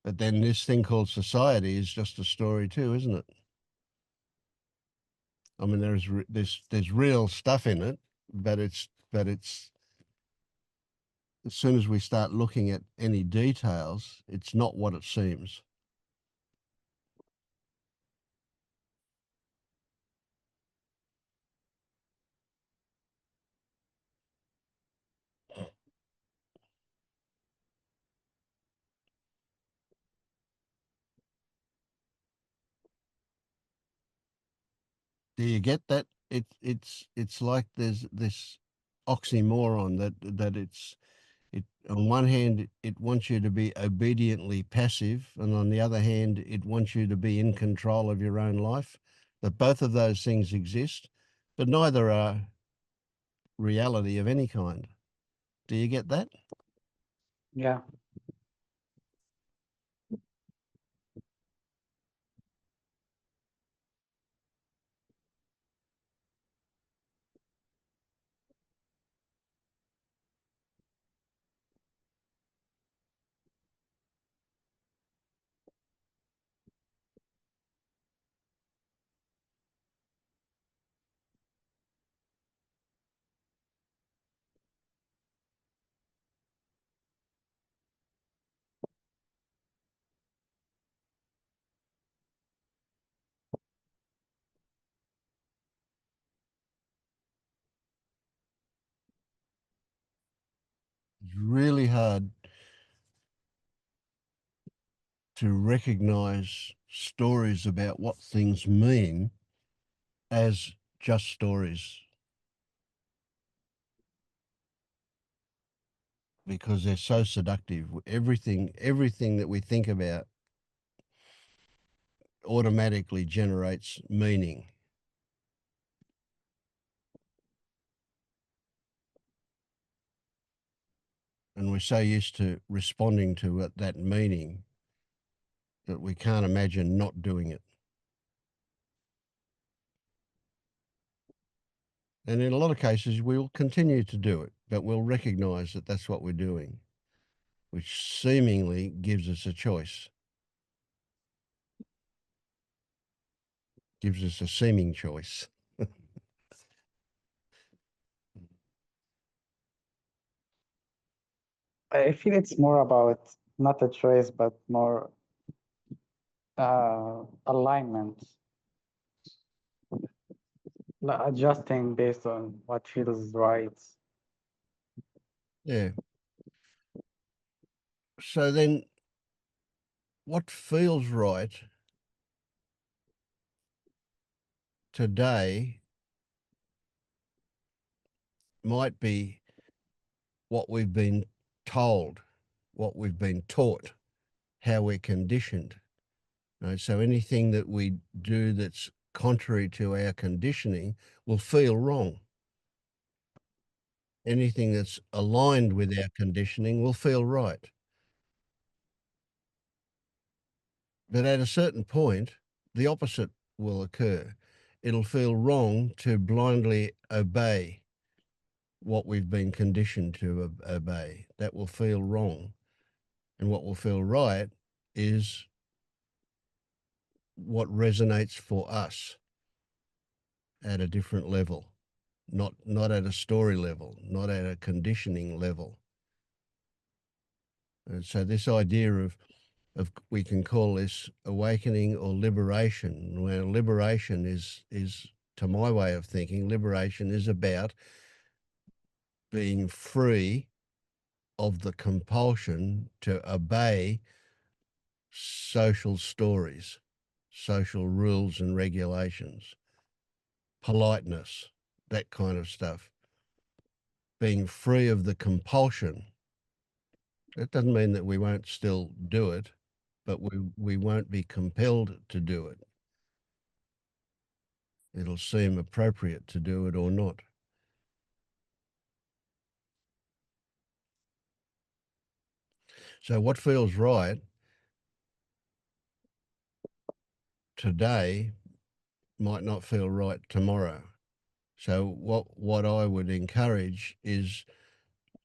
But then this thing called society is just a story too, isn't it? I mean, there's real stuff in it, but it's as soon as we start looking at any details, it's not what it seems. Do you get that? It's like there's this. oxymoron that it on one hand it wants you to be obediently passive, and on the other hand it wants you to be in control of your own life. That both of those things exist, but neither are reality of any kind. Do you get that? Yeah. It's really hard to recognize stories about what things mean as just stories, because they're so seductive. Everything that we think about automatically generates meaning. And we're so used to responding to that meaning that we can't imagine not doing it. And in a lot of cases, we'll continue to do it, but we'll recognize that that's what we're doing, which seemingly gives us a choice, gives us a seeming choice. I feel it's more about not a choice, but more alignment, like adjusting based on what feels right. Yeah. So then what feels right today might be what we've been told, what we've been taught, how we're conditioned. Right? So anything that we do that's contrary to our conditioning will feel wrong. Anything that's aligned with our conditioning will feel right. But at a certain point, the opposite will occur. It'll feel wrong to blindly obey what we've been conditioned to obey. That will feel wrong. And what will feel right is what resonates for us at a different level, not at a story level, not at a conditioning level. And so this idea of we can call this awakening or liberation. Where liberation is to my way of thinking, liberation is about being free of the compulsion to obey social stories, social rules and regulations, politeness, that kind of stuff. Being free of the compulsion. That doesn't mean that we won't still do it, but we won't be compelled to do it. It'll seem appropriate to do it or not. So what feels right today might not feel right tomorrow. So what I would encourage is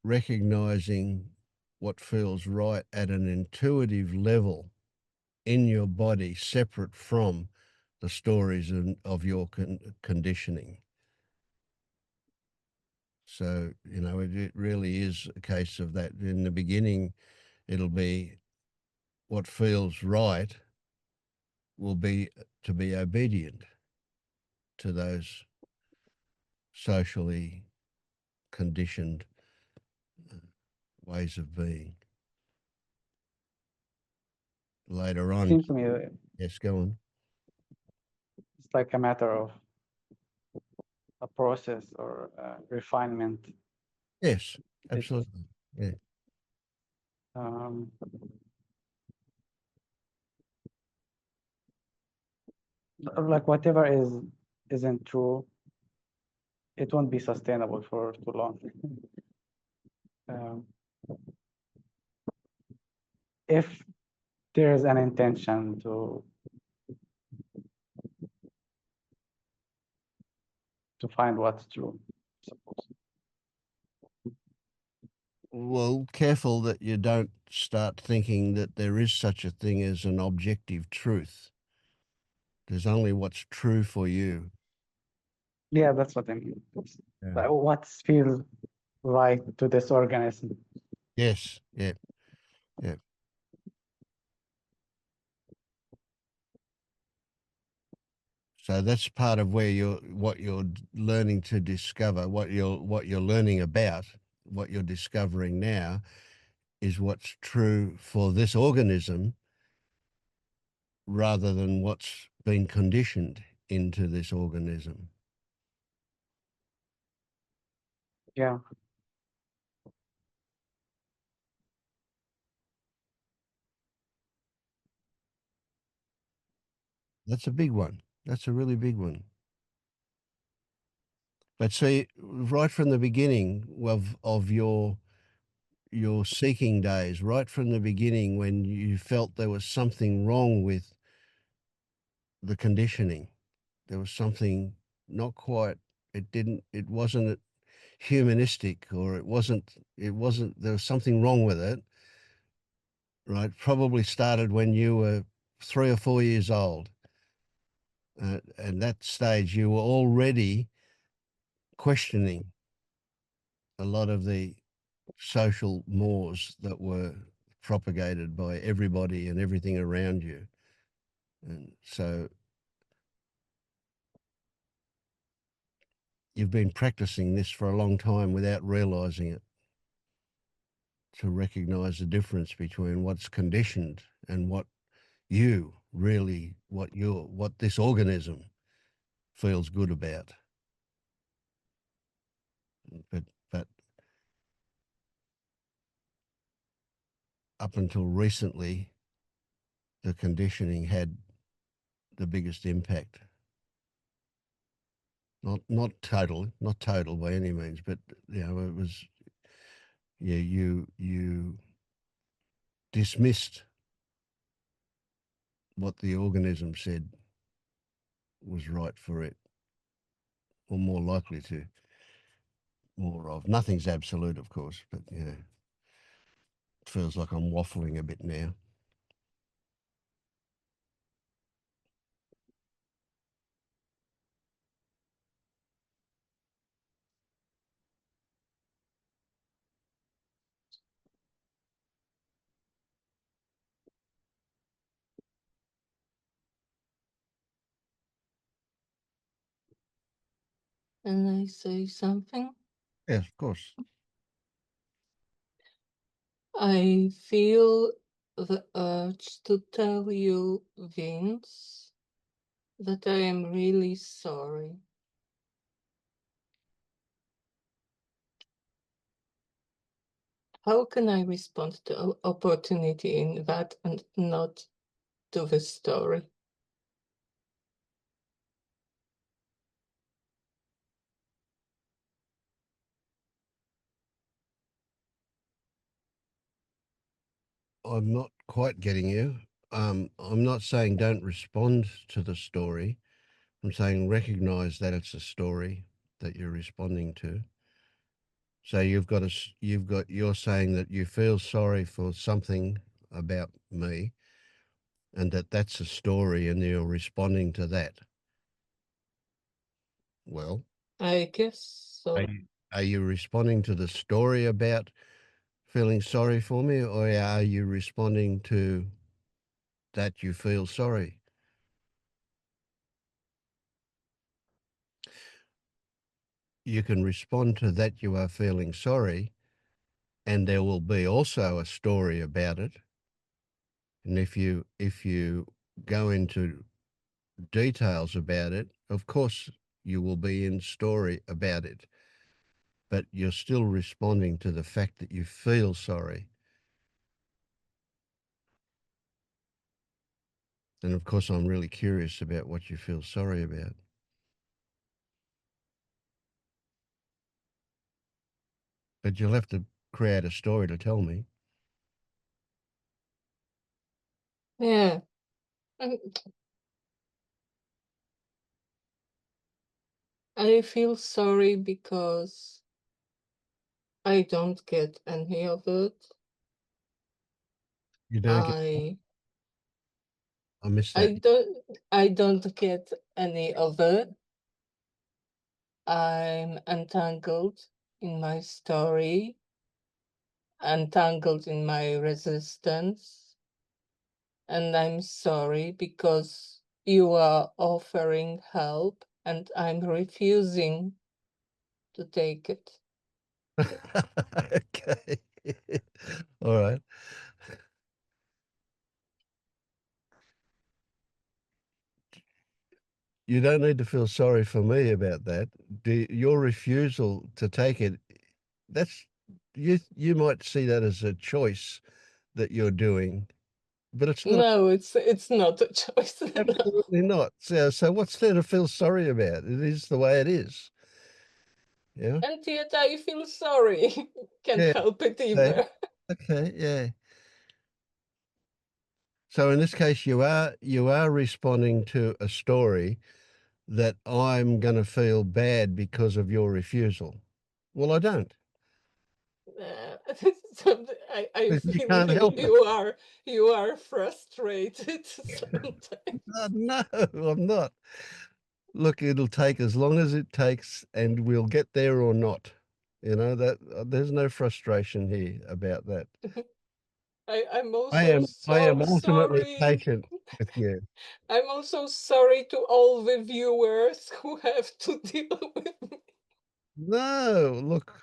recognizing what feels right at an intuitive level in your body, separate from the stories of your conditioning. So, it really is a case of that. In the beginning, it'll be what feels right will be to be obedient to those socially conditioned ways of being. Later It on, seems to me yes, go on. it's like a matter of a process or refinement. Yes, absolutely. Yeah. Um, like whatever isn't true, it won't be sustainable for too long. Um, if there is an intention to find what's true, I suppose. Well, careful that you don't start thinking that there is such a thing as an objective truth. There's only what's true for you. Yeah, that's what I mean. Yeah. Like what feels right to this organism. Yes. Yeah. Yeah. So that's part of where what you're learning to discover, what you're learning about, what you're discovering now is what's true for this organism rather than what's been conditioned into this organism. Yeah. That's a big one. That's a really big one. But see, right from the beginning of your seeking days, right from the beginning when you felt there was something wrong with the conditioning, there was something not quite, it wasn't humanistic, or it wasn't, there was something wrong with it, right? Probably started when you were 3 or 4 years old. At that stage, you were already questioning a lot of the social mores that were propagated by everybody and everything around you. And so you've been practicing this for a long time without realizing it, to recognize the difference between what's conditioned and what you really, what this organism feels good about. But up until recently, the conditioning had the biggest impact. Not total by any means, but it was, yeah, you dismissed what the organism said was right for it, or more likely to, more of. Nothing's absolute, of course, but it feels like I'm waffling a bit now. Can I say something? Yes, of course. I feel the urge to tell you, Vince, that I am really sorry. How can I respond to opportunity in that and not to the story? I'm not quite getting you. I'm not saying don't respond to the story. I'm saying recognize that it's a story that you're responding to. So you're saying that you feel sorry for something about me, and that's a story, and you're responding to that. Well, I guess so. are you responding to the story about feeling sorry for me, or are you responding to that you feel sorry? You can respond to that you are feeling sorry, and there will be also a story about it. And if you go into details about it, of course you will be in story about it. but you're still responding to the fact that you feel sorry. And of course, I'm really curious about what you feel sorry about. But you'll have to create a story to tell me. Yeah. And I feel sorry because I don't get any of it. You don't get, I I missed that. I don't get any of it. I'm entangled in my story, entangled in my resistance, and I'm sorry because you are offering help and I'm refusing to take it. Okay. All right. You don't need to feel sorry for me about that. Your refusal to take it, that's you might see that as a choice that you're doing, but it's not. No, it's not a choice. No. Absolutely not. So what's there to feel sorry about? It is the way it is. Yeah. And yet I feel sorry. Can't Yeah. help it Okay. either. Okay. Yeah. So in this case, you are responding to a story that I'm going to feel bad because of your refusal. Well, I don't. I You feel can't help it. you are frustrated sometimes. No, I'm not. Look, it'll take as long as it takes, and we'll get there or not. You know that there's no frustration here about that. I'm I also am I so am ultimately sorry. patient with you. I'm also sorry to all the viewers who have to deal with me. No, look,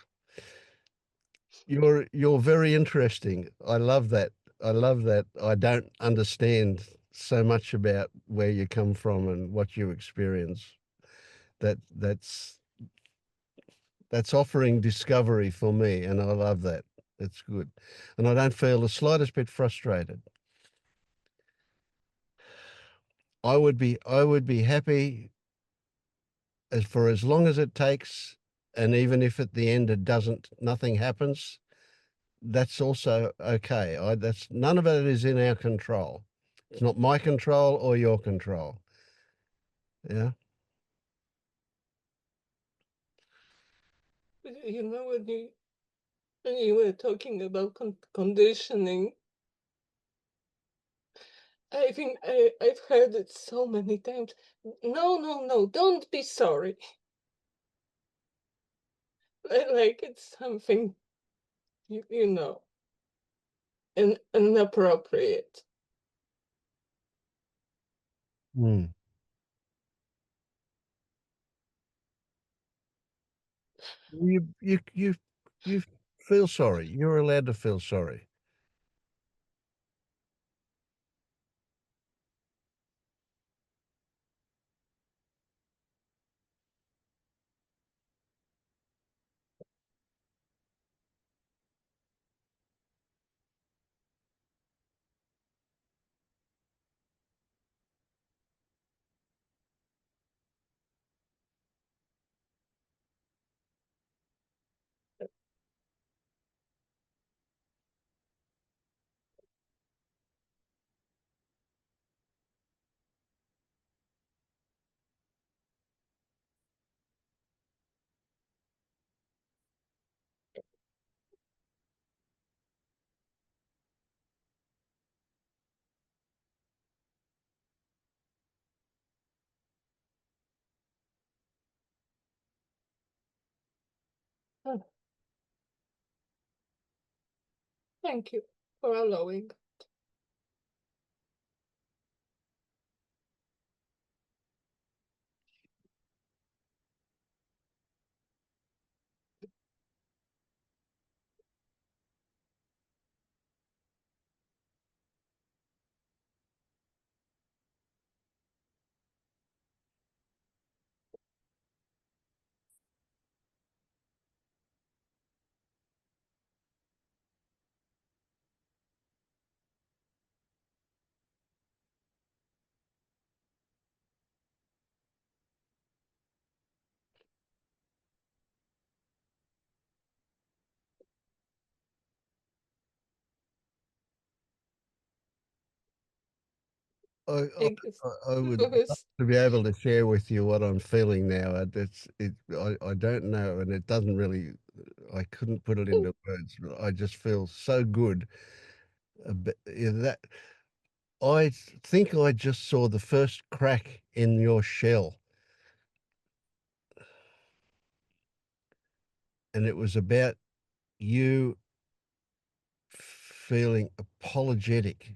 you're very interesting. I love that. I love that. I don't understand so much about where you come from and what you experience. That's offering discovery for me, and I love that. It's good, and I don't feel the slightest bit frustrated. I would be happy as long as it takes, and even if at the end it doesn't, nothing happens. That's also okay. That's none of it is in our control. It's not my control or your control. Yeah. You know, when you were talking about conditioning, I think I've heard it so many times. No, no, no, don't be sorry. Like it's something, you know, inappropriate. Hmm. You feel sorry. You're allowed to feel sorry. Oh, thank you for allowing. I would love to be able to share with you what I'm feeling now. I don't know, and it doesn't really. I couldn't put it into words. But I just feel so good. That I think I just saw the first crack in your shell, and it was about you feeling apologetic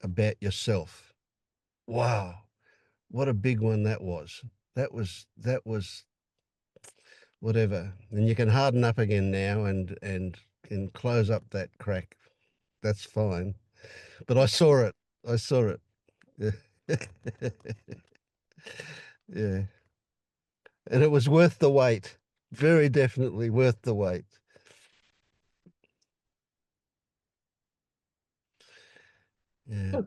about yourself. Wow, what a big one that was. That was whatever. And you can harden up again now and close up that crack. That's fine. But I saw it. I saw it. Yeah. Yeah. And it was worth the wait. Very definitely worth the wait. Yeah.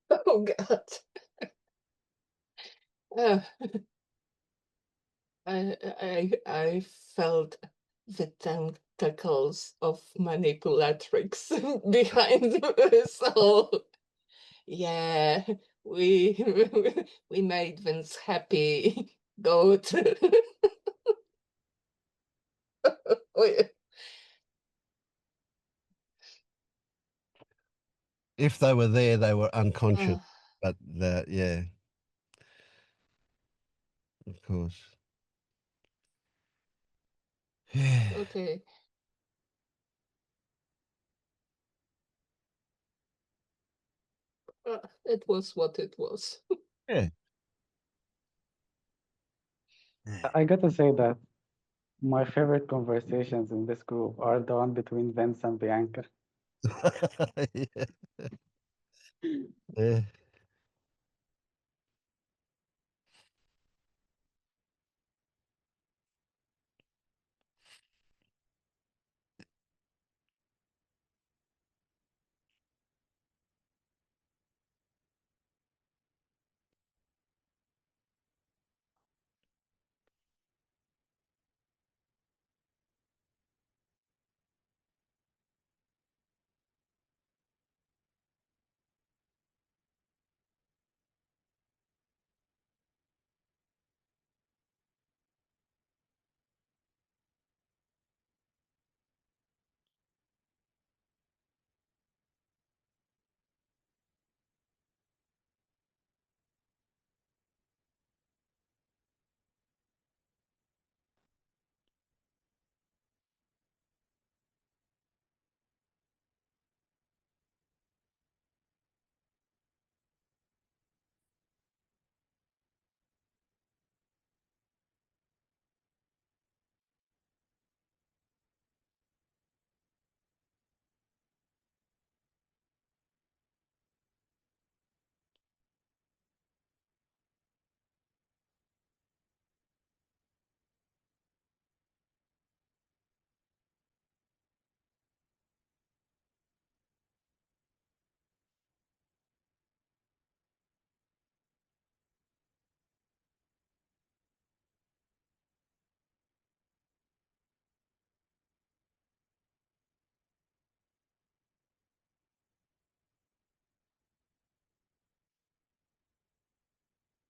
Oh God. Uh, I felt the tentacles of manipulatrix behind us all. Yeah, we we made Vince happy. Goat. Oh, yeah. If they were there, they were unconscious. Uh, But yeah, of course. Yeah. okay. It was what it was. Yeah. I got to say that my favorite conversations in this group are the one between Vince and Bianca. Yeah. Yeah.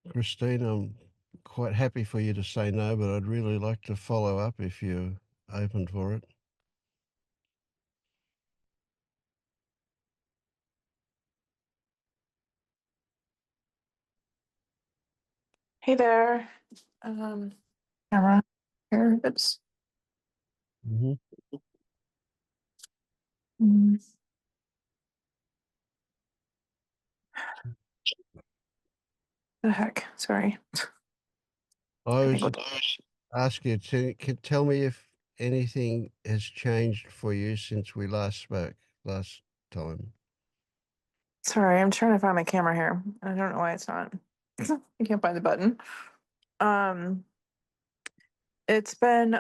Christine, I'm quite happy for you to say no, but I'd really like to follow up if you're open for it. Hey there. Camera here. Oops. Mm-hmm. Mm, the heck? Sorry. I I was think ask you to tell me if anything has changed for you since we last spoke last time. sorry, I'm trying to find my camera here. I don't know why it's not. I can't find the button. Um it's been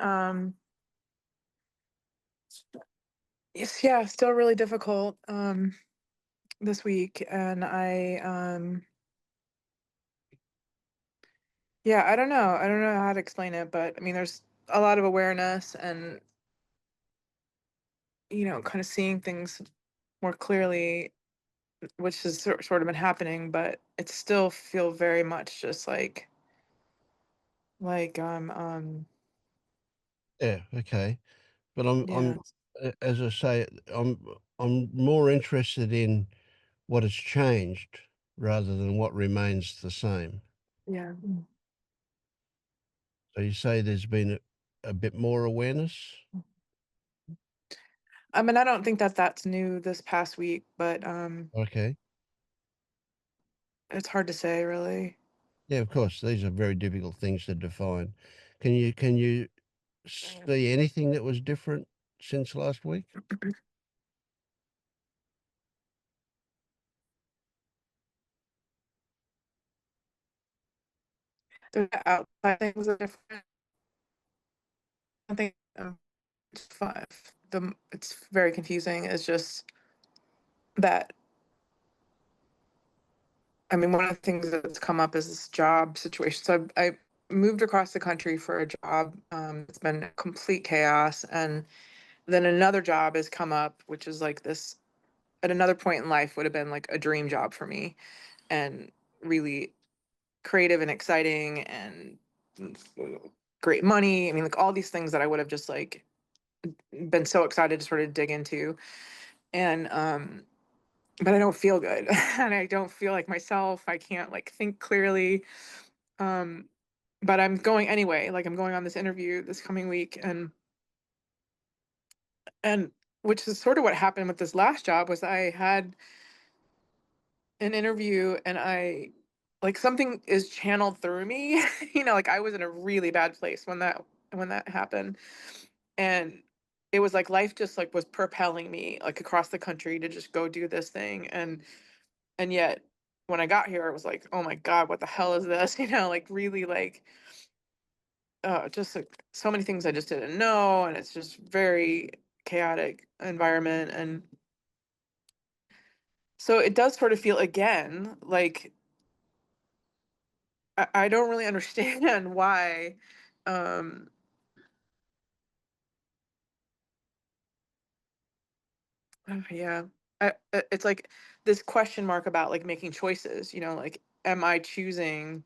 yeah, still really difficult this week, and yeah, I don't know. I don't know how to explain it, but I mean there's a lot of awareness and kind of seeing things more clearly. which has sort of been happening, but it still feel very much just like Yeah, okay. But yeah, as I say, I'm more interested in what has changed rather than what remains the same. yeah. So you say there's been a bit more awareness? I mean, I don't think that that's new this past week, but Okay. it's hard to say really. Yeah, of course, these are very difficult things to define. Can you see anything that was different since last week? The outside things are different. I think it's five. It's very confusing. It's just that I mean, one of the things that's come up is this job situation. So I moved across the country for a job. It's been complete chaos, and then another job has come up, which is like this at another point in life would have been like a dream job for me, and really creative and exciting and great money. I mean, like all these things that I would have just like been so excited to sort of dig into. And but I don't feel good and I don't feel like myself. I can't like think clearly. Um but I'm going anyway. Like I'm going on this interview this coming week and which is sort of what happened with this last job was I had an interview and I like something is channeled through me. Like I was in a really bad place when that happened. And it was like life just like was propelling me like across the country to just go do this thing. And yet when I got here, it was like, oh my God, what the hell is this? Like really like just like so many things I just didn't know. And it's just very chaotic environment. And so it does sort of feel again like I don't really understand why. Um, yeah, it's like this question mark about like making choices. Like, am I choosing?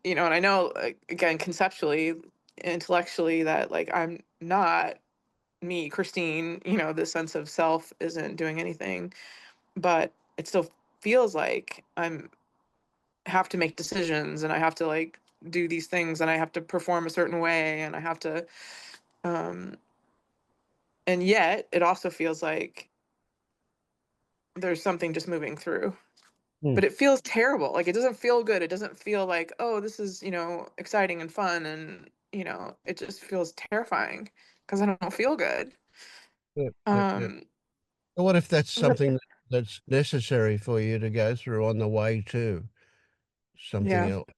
And I know, like, again, conceptually, intellectually, that like I'm not me, Christine. The sense of self isn't doing anything, but it still feels like I'm have to make decisions and I have to like do these things and I have to perform a certain way and I have to um and yet it also feels like there's something just moving through, Hmm. but it feels terrible. Like it doesn't feel good. It doesn't feel like, oh, this is exciting and fun, and it just feels terrifying because I don't feel good. Yep, yep, yep. um So what if that's but something that's necessary for you to go through on the way to something yeah, else?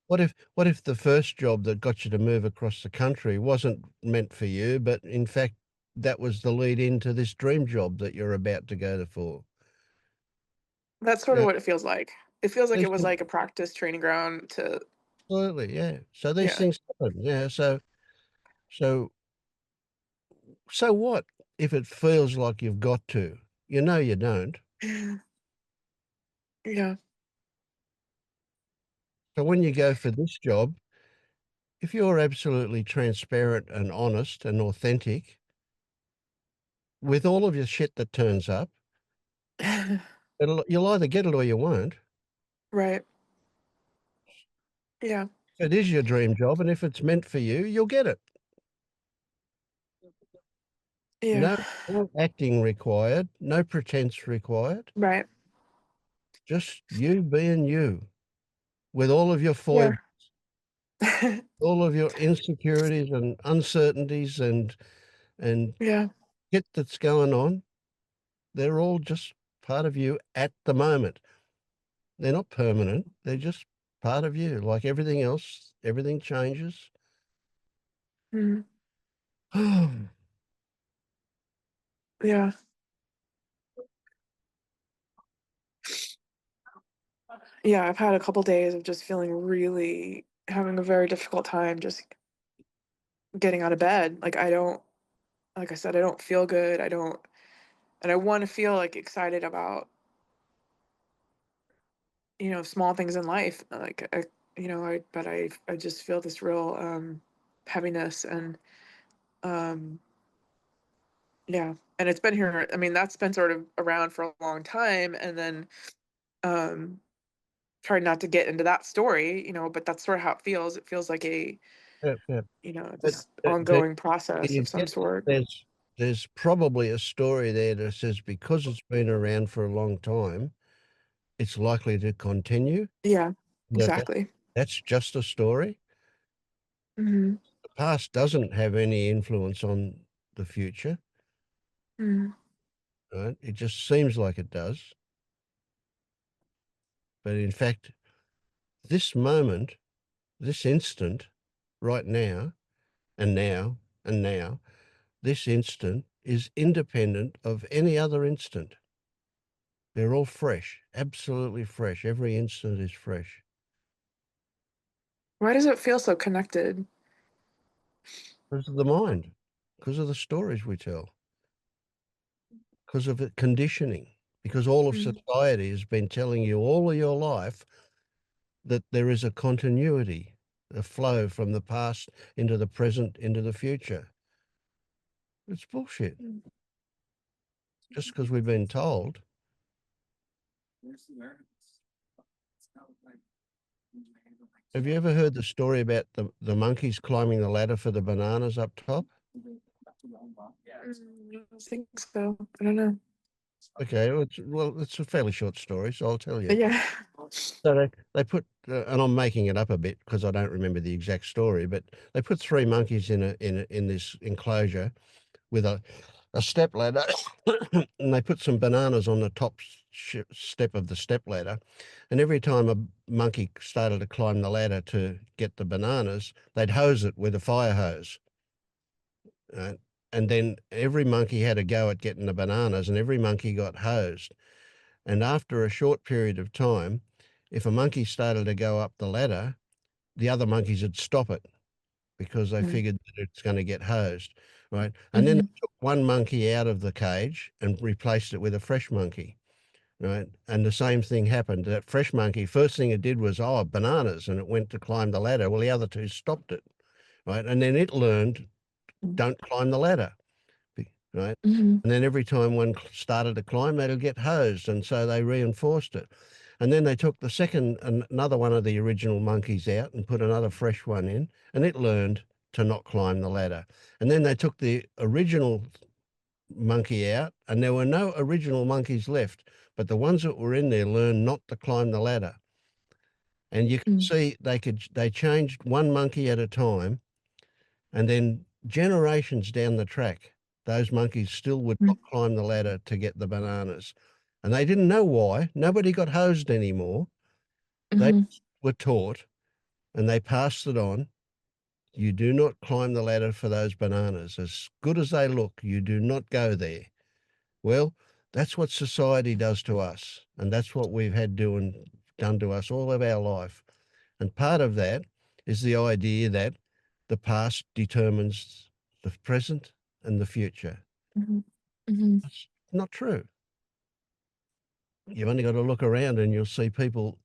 What if the first job that got you to move across the country wasn't meant for you, but in fact that was the lead into this dream job that you're about to go to for? that's sort of Yeah, what it feels like. It feels like these it was things, like a practice training ground to absolutely, yeah. So these yeah. things happen. Yeah. So so what if it feels like you've got to? You don't. Yeah. So when you go for this job, if you're absolutely transparent and honest and authentic with all of your shit that turns up, you'll either get it or you won't. Right. Yeah. It is your dream job, and if it's meant for you, you'll get it. Yeah. No acting required, no pretense required. Right. Just you being you with all of your Yeah. foibles, all of your insecurities and uncertainties and Yeah. shit that's going on. They're all just part of you at the moment. They're not permanent. They're just part of you. Like everything else, everything changes. Mhm. Yeah. Yeah, I've had a couple days of just feeling really having a very difficult time just getting out of bed. Like I don't like I said, I don't feel good. I don't And I want to feel like excited about, small things in life. Like, I just feel this real heaviness and um, yeah. And it's been here. I mean, that's been sort of around for a long time. And then um, trying not to get into that story, but that's sort of how it feels. It feels like Yeah, yeah. But this ongoing process you of some get sort. there's probably a story there that says because it's been around for a long time, it's likely to continue. Yeah, That exactly. that's just a story. Mm-hmm. The past doesn't have any influence on the future, Mm-hmm. right? It just seems like it does. But in fact, this moment, this instant, right now, and now, and now, this instant is independent of any other instant. They're all fresh, absolutely fresh. Every instant is fresh. Why does it feel so connected? Because of the mind, because of the stories we tell, because of the conditioning, because all of Mm. society has been telling you all of your life that there is a continuity, a flow from the past into the present, into the future. It's bullshit. Just because we've been told. Have you ever heard the story about the monkeys climbing the ladder for the bananas up top? I don't think so. I don't know. Okay, it's a fairly short story, so I'll tell you. Yeah. So they put, and I'm making it up a bit because I don't remember the exact story, but they put three monkeys in this enclosure with a step ladder, and they put some bananas on the top step of the step ladder, and every time a monkey started to climb the ladder to get the bananas, they'd hose it with a fire hose. Right? And then every monkey had a go at getting the bananas, and every monkey got hosed. And after a short period of time, if a monkey started to go up the ladder, the other monkeys would stop it because they Mm. figured that it's going to get hosed, right? And then they took one monkey out of the cage and replaced it with a fresh monkey, right? And the same thing happened. That fresh monkey, first thing it did was, oh, bananas, and it went to climb the ladder. Well, the other two stopped it, right? And then it learned, don't climb the ladder, right? Mm-hmm. And then every time one started to climb, they'd get hosed, and so they reinforced it. And then they took the second, another one of the original monkeys out and put another fresh one in, and it learned to not climb the ladder. And then they took the original monkey out, and there were no original monkeys left, but the ones that were in there learned not to climb the ladder. And you can see they changed one monkey at a time, and then generations down the track, those monkeys still would not climb the ladder to get the bananas. And they didn't know why. Nobody got hosed anymore. They Mm-hmm. were taught and they passed it on. You do not climb the ladder for those bananas. As good as they look, you do not go there. Well, that's what society does to us. And that's what we've had done to us all of our life. And part of that is the idea that the past determines the present and the future. Mm-hmm. Mm-hmm. That's not true. You've only got to look around and you'll see people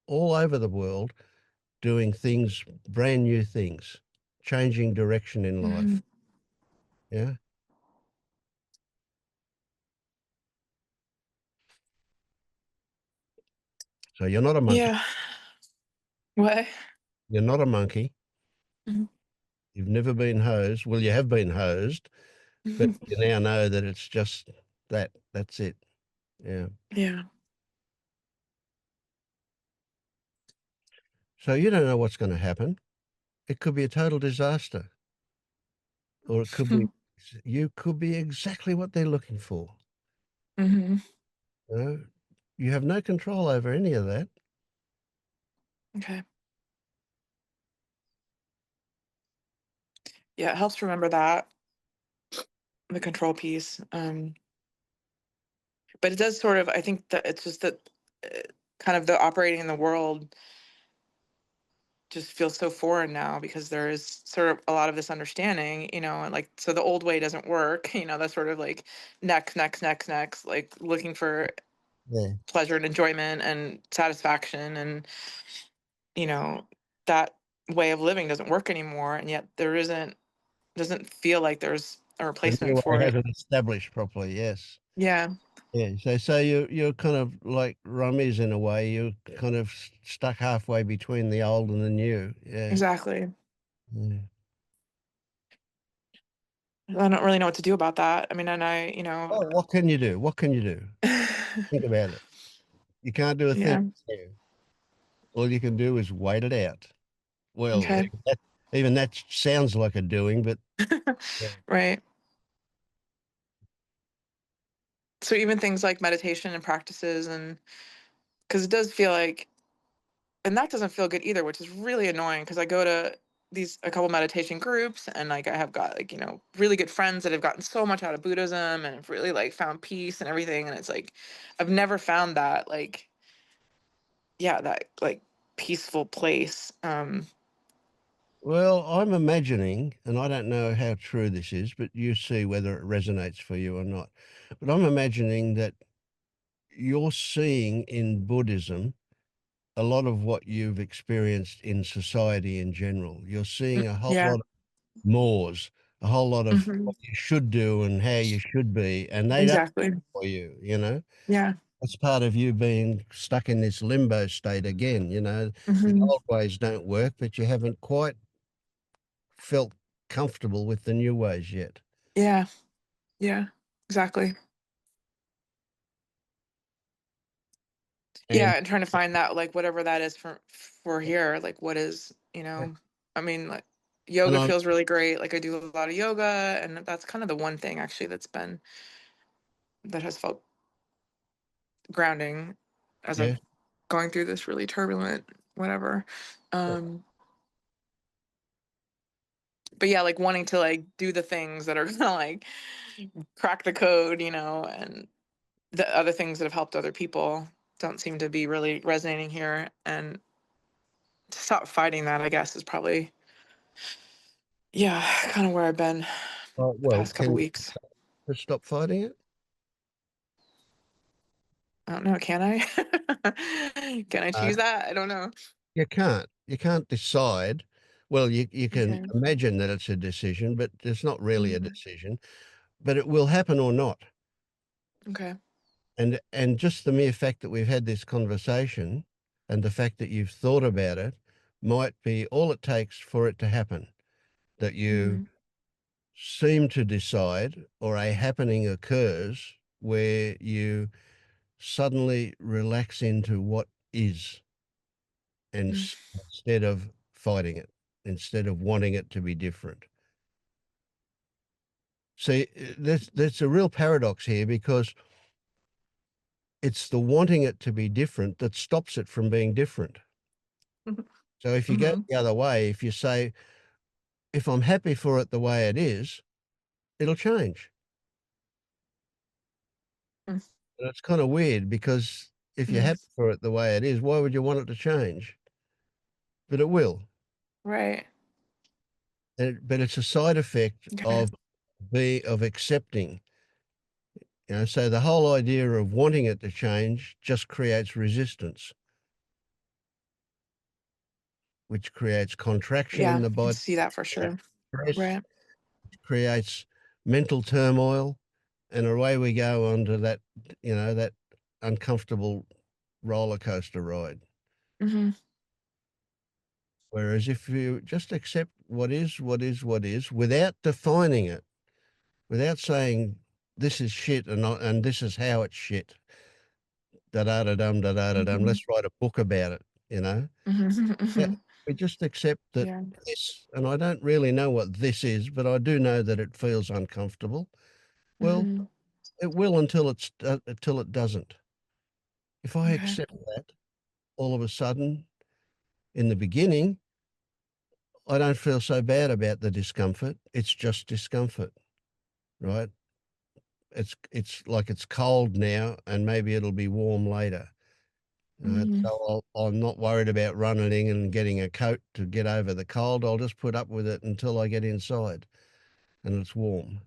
all over the world doing things, brand new things, changing direction in life. Yeah. So you're not a monkey. Yeah. What? You're not a monkey. Mhm. You've never been hosed. Well, you have been hosed, but you now know that it's just that. That's it. Yeah. Yeah. So you don't know what's going to happen. It could be a total disaster, or it could be, you could be exactly what they're looking for. Mm-hmm. You know, you have no control over any of that. Okay. Yeah, it helps remember that, the control piece. But it does sort of, I think that it's just that kind of the operating in the world just feels so foreign now because there is sort of a lot of this understanding, you know, and like, so the old way doesn't work, you know, that's sort of like next, like looking for Yeah. pleasure and enjoyment and satisfaction. And, you know, that way of living doesn't work anymore. And yet doesn't feel like there's a The new replacement way for it. hasn't established properly. Yes. Yeah, Yeah. So you're kind of like rummies in a way. You're kind of stuck halfway between the old and the new. Yeah. exactly. Yeah. I don't really know what to do about that. I mean, and you know, Oh, what can you do? What can you do? Think about it. You can't do a yeah, thing. All you can do is wait it out. Well, okay. even that sounds like a doing, but yeah. Right. So even things like meditation and practices, and because it does feel like, and that doesn't feel good either, which is really annoying because I go to a couple meditation groups, and like I have got like, you know, really good friends that have gotten so much out of Buddhism and have really like found peace and everything. And it's like, I've never found that like, yeah, that like peaceful place. Well, I'm imagining, and I don't know how true this is, but you see whether it resonates for you or not. But I'm imagining that you're seeing in Buddhism a lot of what you've experienced in society in general. You're seeing a whole Yeah. lot of mores, a whole lot of Hmm. what you should do and how you should be, and they don't Exactly. work for you, you know? Yeah. That's part of you being stuck in this limbo state again, you know? The Hmm. old ways don't work, but you haven't quite felt comfortable with the new ways yet. Yeah. Yeah. Exactly. And Yeah, and trying to find that like whatever that is for here, like what is, you know, I mean, like and yoga I'm feels really great. Like I do a lot of yoga, and that's kind of the one thing actually that has felt grounding as yeah. I'm going through this really turbulent whatever. Um but yeah, like wanting to like do the things that are gonna like crack the code, you know, and the other things that have helped other people don't seem to be really resonating here. And to stop fighting that, I guess, is probably, yeah, kind of where I've been the Well, past couple can weeks. you stop fighting it? I don't know. Can I? Can I Uh, choose that? I don't know. you can't. You can't decide. Well, you can Okay. imagine that it's a decision, but it's not really a Mhm. decision. But it will happen or not. Okay. And just the mere fact that we've had this conversation and the fact that you've thought about it might be all it takes for it to happen. That you Mhm. seem to decide or a happening occurs where you suddenly relax into what is and Mm. instead of fighting it, instead of wanting it to be different. See, that's a real paradox here because it's the wanting it to be different that stops it from being different. So if you go Mhm. the other way, if you say, if I'm happy for it the way it is, it'll change. Mm. And it's kind of weird because if you're Mm. happy for it the way it is, why would you want it to change? But it will. Right. But it's a side effect Okay. of of accepting. You know, so the whole idea of wanting it to change just creates resistance, which creates contraction in Yeah, the I body, see that for sure. stress, Right. creates mental turmoil, and away we go onto that, that uncomfortable roller coaster ride. Hmm. Whereas if you just accept what is, without defining it, without saying this is shit and this is how it's shit, da da da dum, Hmm. let's write a book about it, you know? Hmm. Yeah, Hmm. we just accept that Yeah. this, and I don't really know what this is, but I do know that it feels uncomfortable. Well, Hmm. it will until it doesn't. If I Okay. accept that, all of a sudden, in the beginning, I don't feel so bad about the discomfort. It's just discomfort, right? It's like it's cold now, and maybe it'll be warm later. So I'm not worried about running and getting a coat to get over the cold. I'll just put up with it until I get inside and it's warm.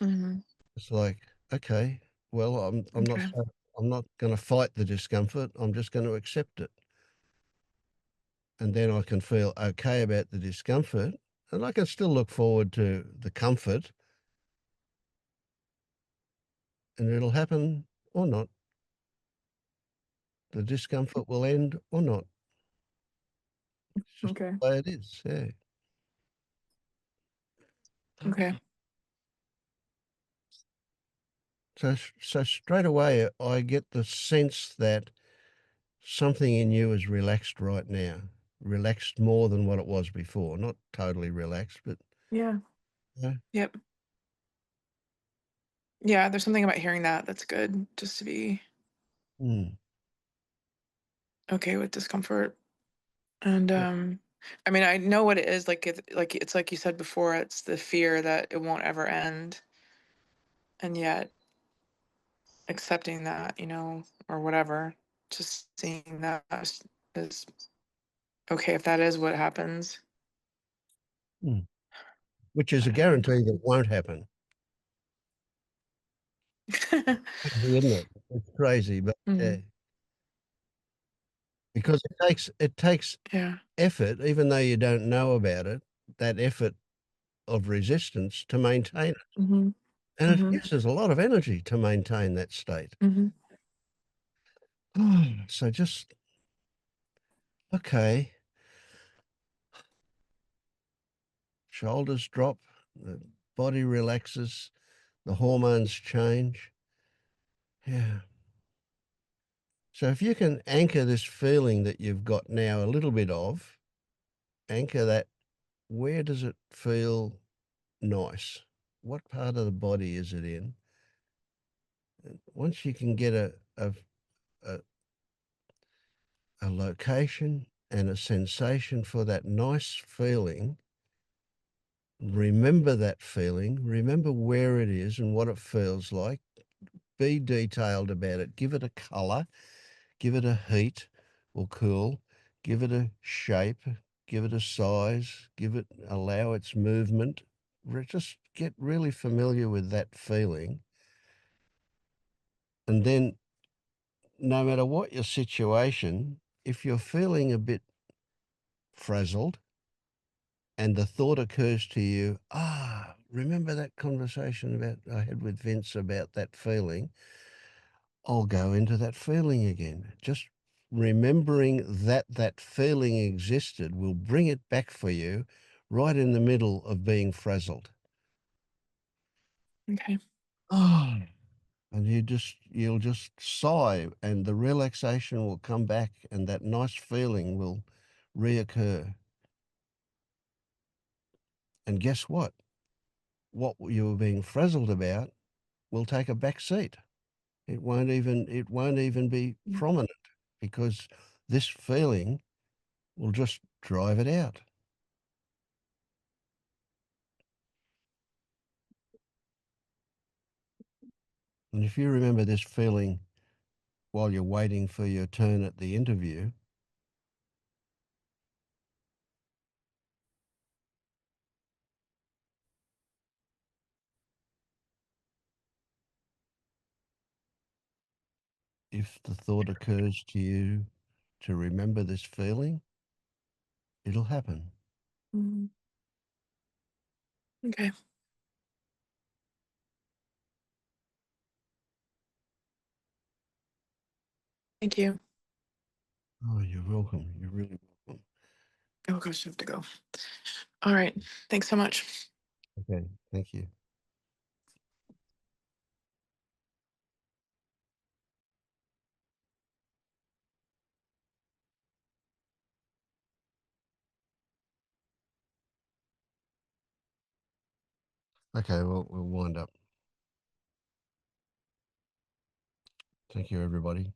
Mhm. It's like, okay, well, I'm not Okay. I'm not going to fight the discomfort. I'm just going to accept it. And then I can feel okay about the discomfort, and I can still look forward to the comfort, and it'll happen or not. The discomfort will end or not. It's just Okay. the way it is. Yeah. Okay. So straight away, I get the sense that something in you is relaxed right now, relaxed more than what it was before. Not totally relaxed, but Yeah. yeah. Yep. Yeah, there's something about hearing that that's good, just to be Mm. okay with discomfort. And Yeah. I mean, I know what it is. It's like you said before, it's the fear that it won't ever end. And yet accepting that, or whatever, just seeing that is okay if that is what happens. Mm. Which is a But, guarantee that won't happen, isn't it? It's crazy, but yeah. Mhm. Because it takes Yeah. effort, even though you don't know about it, that effort of resistance to maintain it. Hmm. And it Hmm. uses a lot of energy to maintain that state. Hmm. So just, okay, shoulders drop, the body relaxes, the hormones change. Yeah. So if you can anchor this feeling that you've got now a little bit of, anchor that, where does it feel nice? What part of the body is it in? Once you can get a, a location and a sensation for that nice feeling, remember that feeling, remember where it is and what it feels like, be detailed about it, give it a color, give it a heat or cool, give it a shape, give it a size, allow its movement. Just get really familiar with that feeling. And then no matter what your situation, if you're feeling a bit frazzled and the thought occurs to you, remember that conversation about I had with Vince about that feeling, I'll go into that feeling again. Just remembering that that feeling existed will bring it back for you right in the middle of being frazzled. Okay. Oh, and you'll just sigh and the relaxation will come back and that nice feeling will reoccur. And guess what? What you were being frazzled about will take a back seat. It won't even be prominent because this feeling will just drive it out. And if you remember this feeling while you're waiting for your turn at the interview, if the thought occurs to you to remember this feeling, it'll happen. Mhm. Okay. Thank you. Oh, you're welcome. You're really welcome. Oh gosh, I have to go. All right. Thanks so much. Okay, thank you. Okay, well, we'll wind up. Thank you, everybody.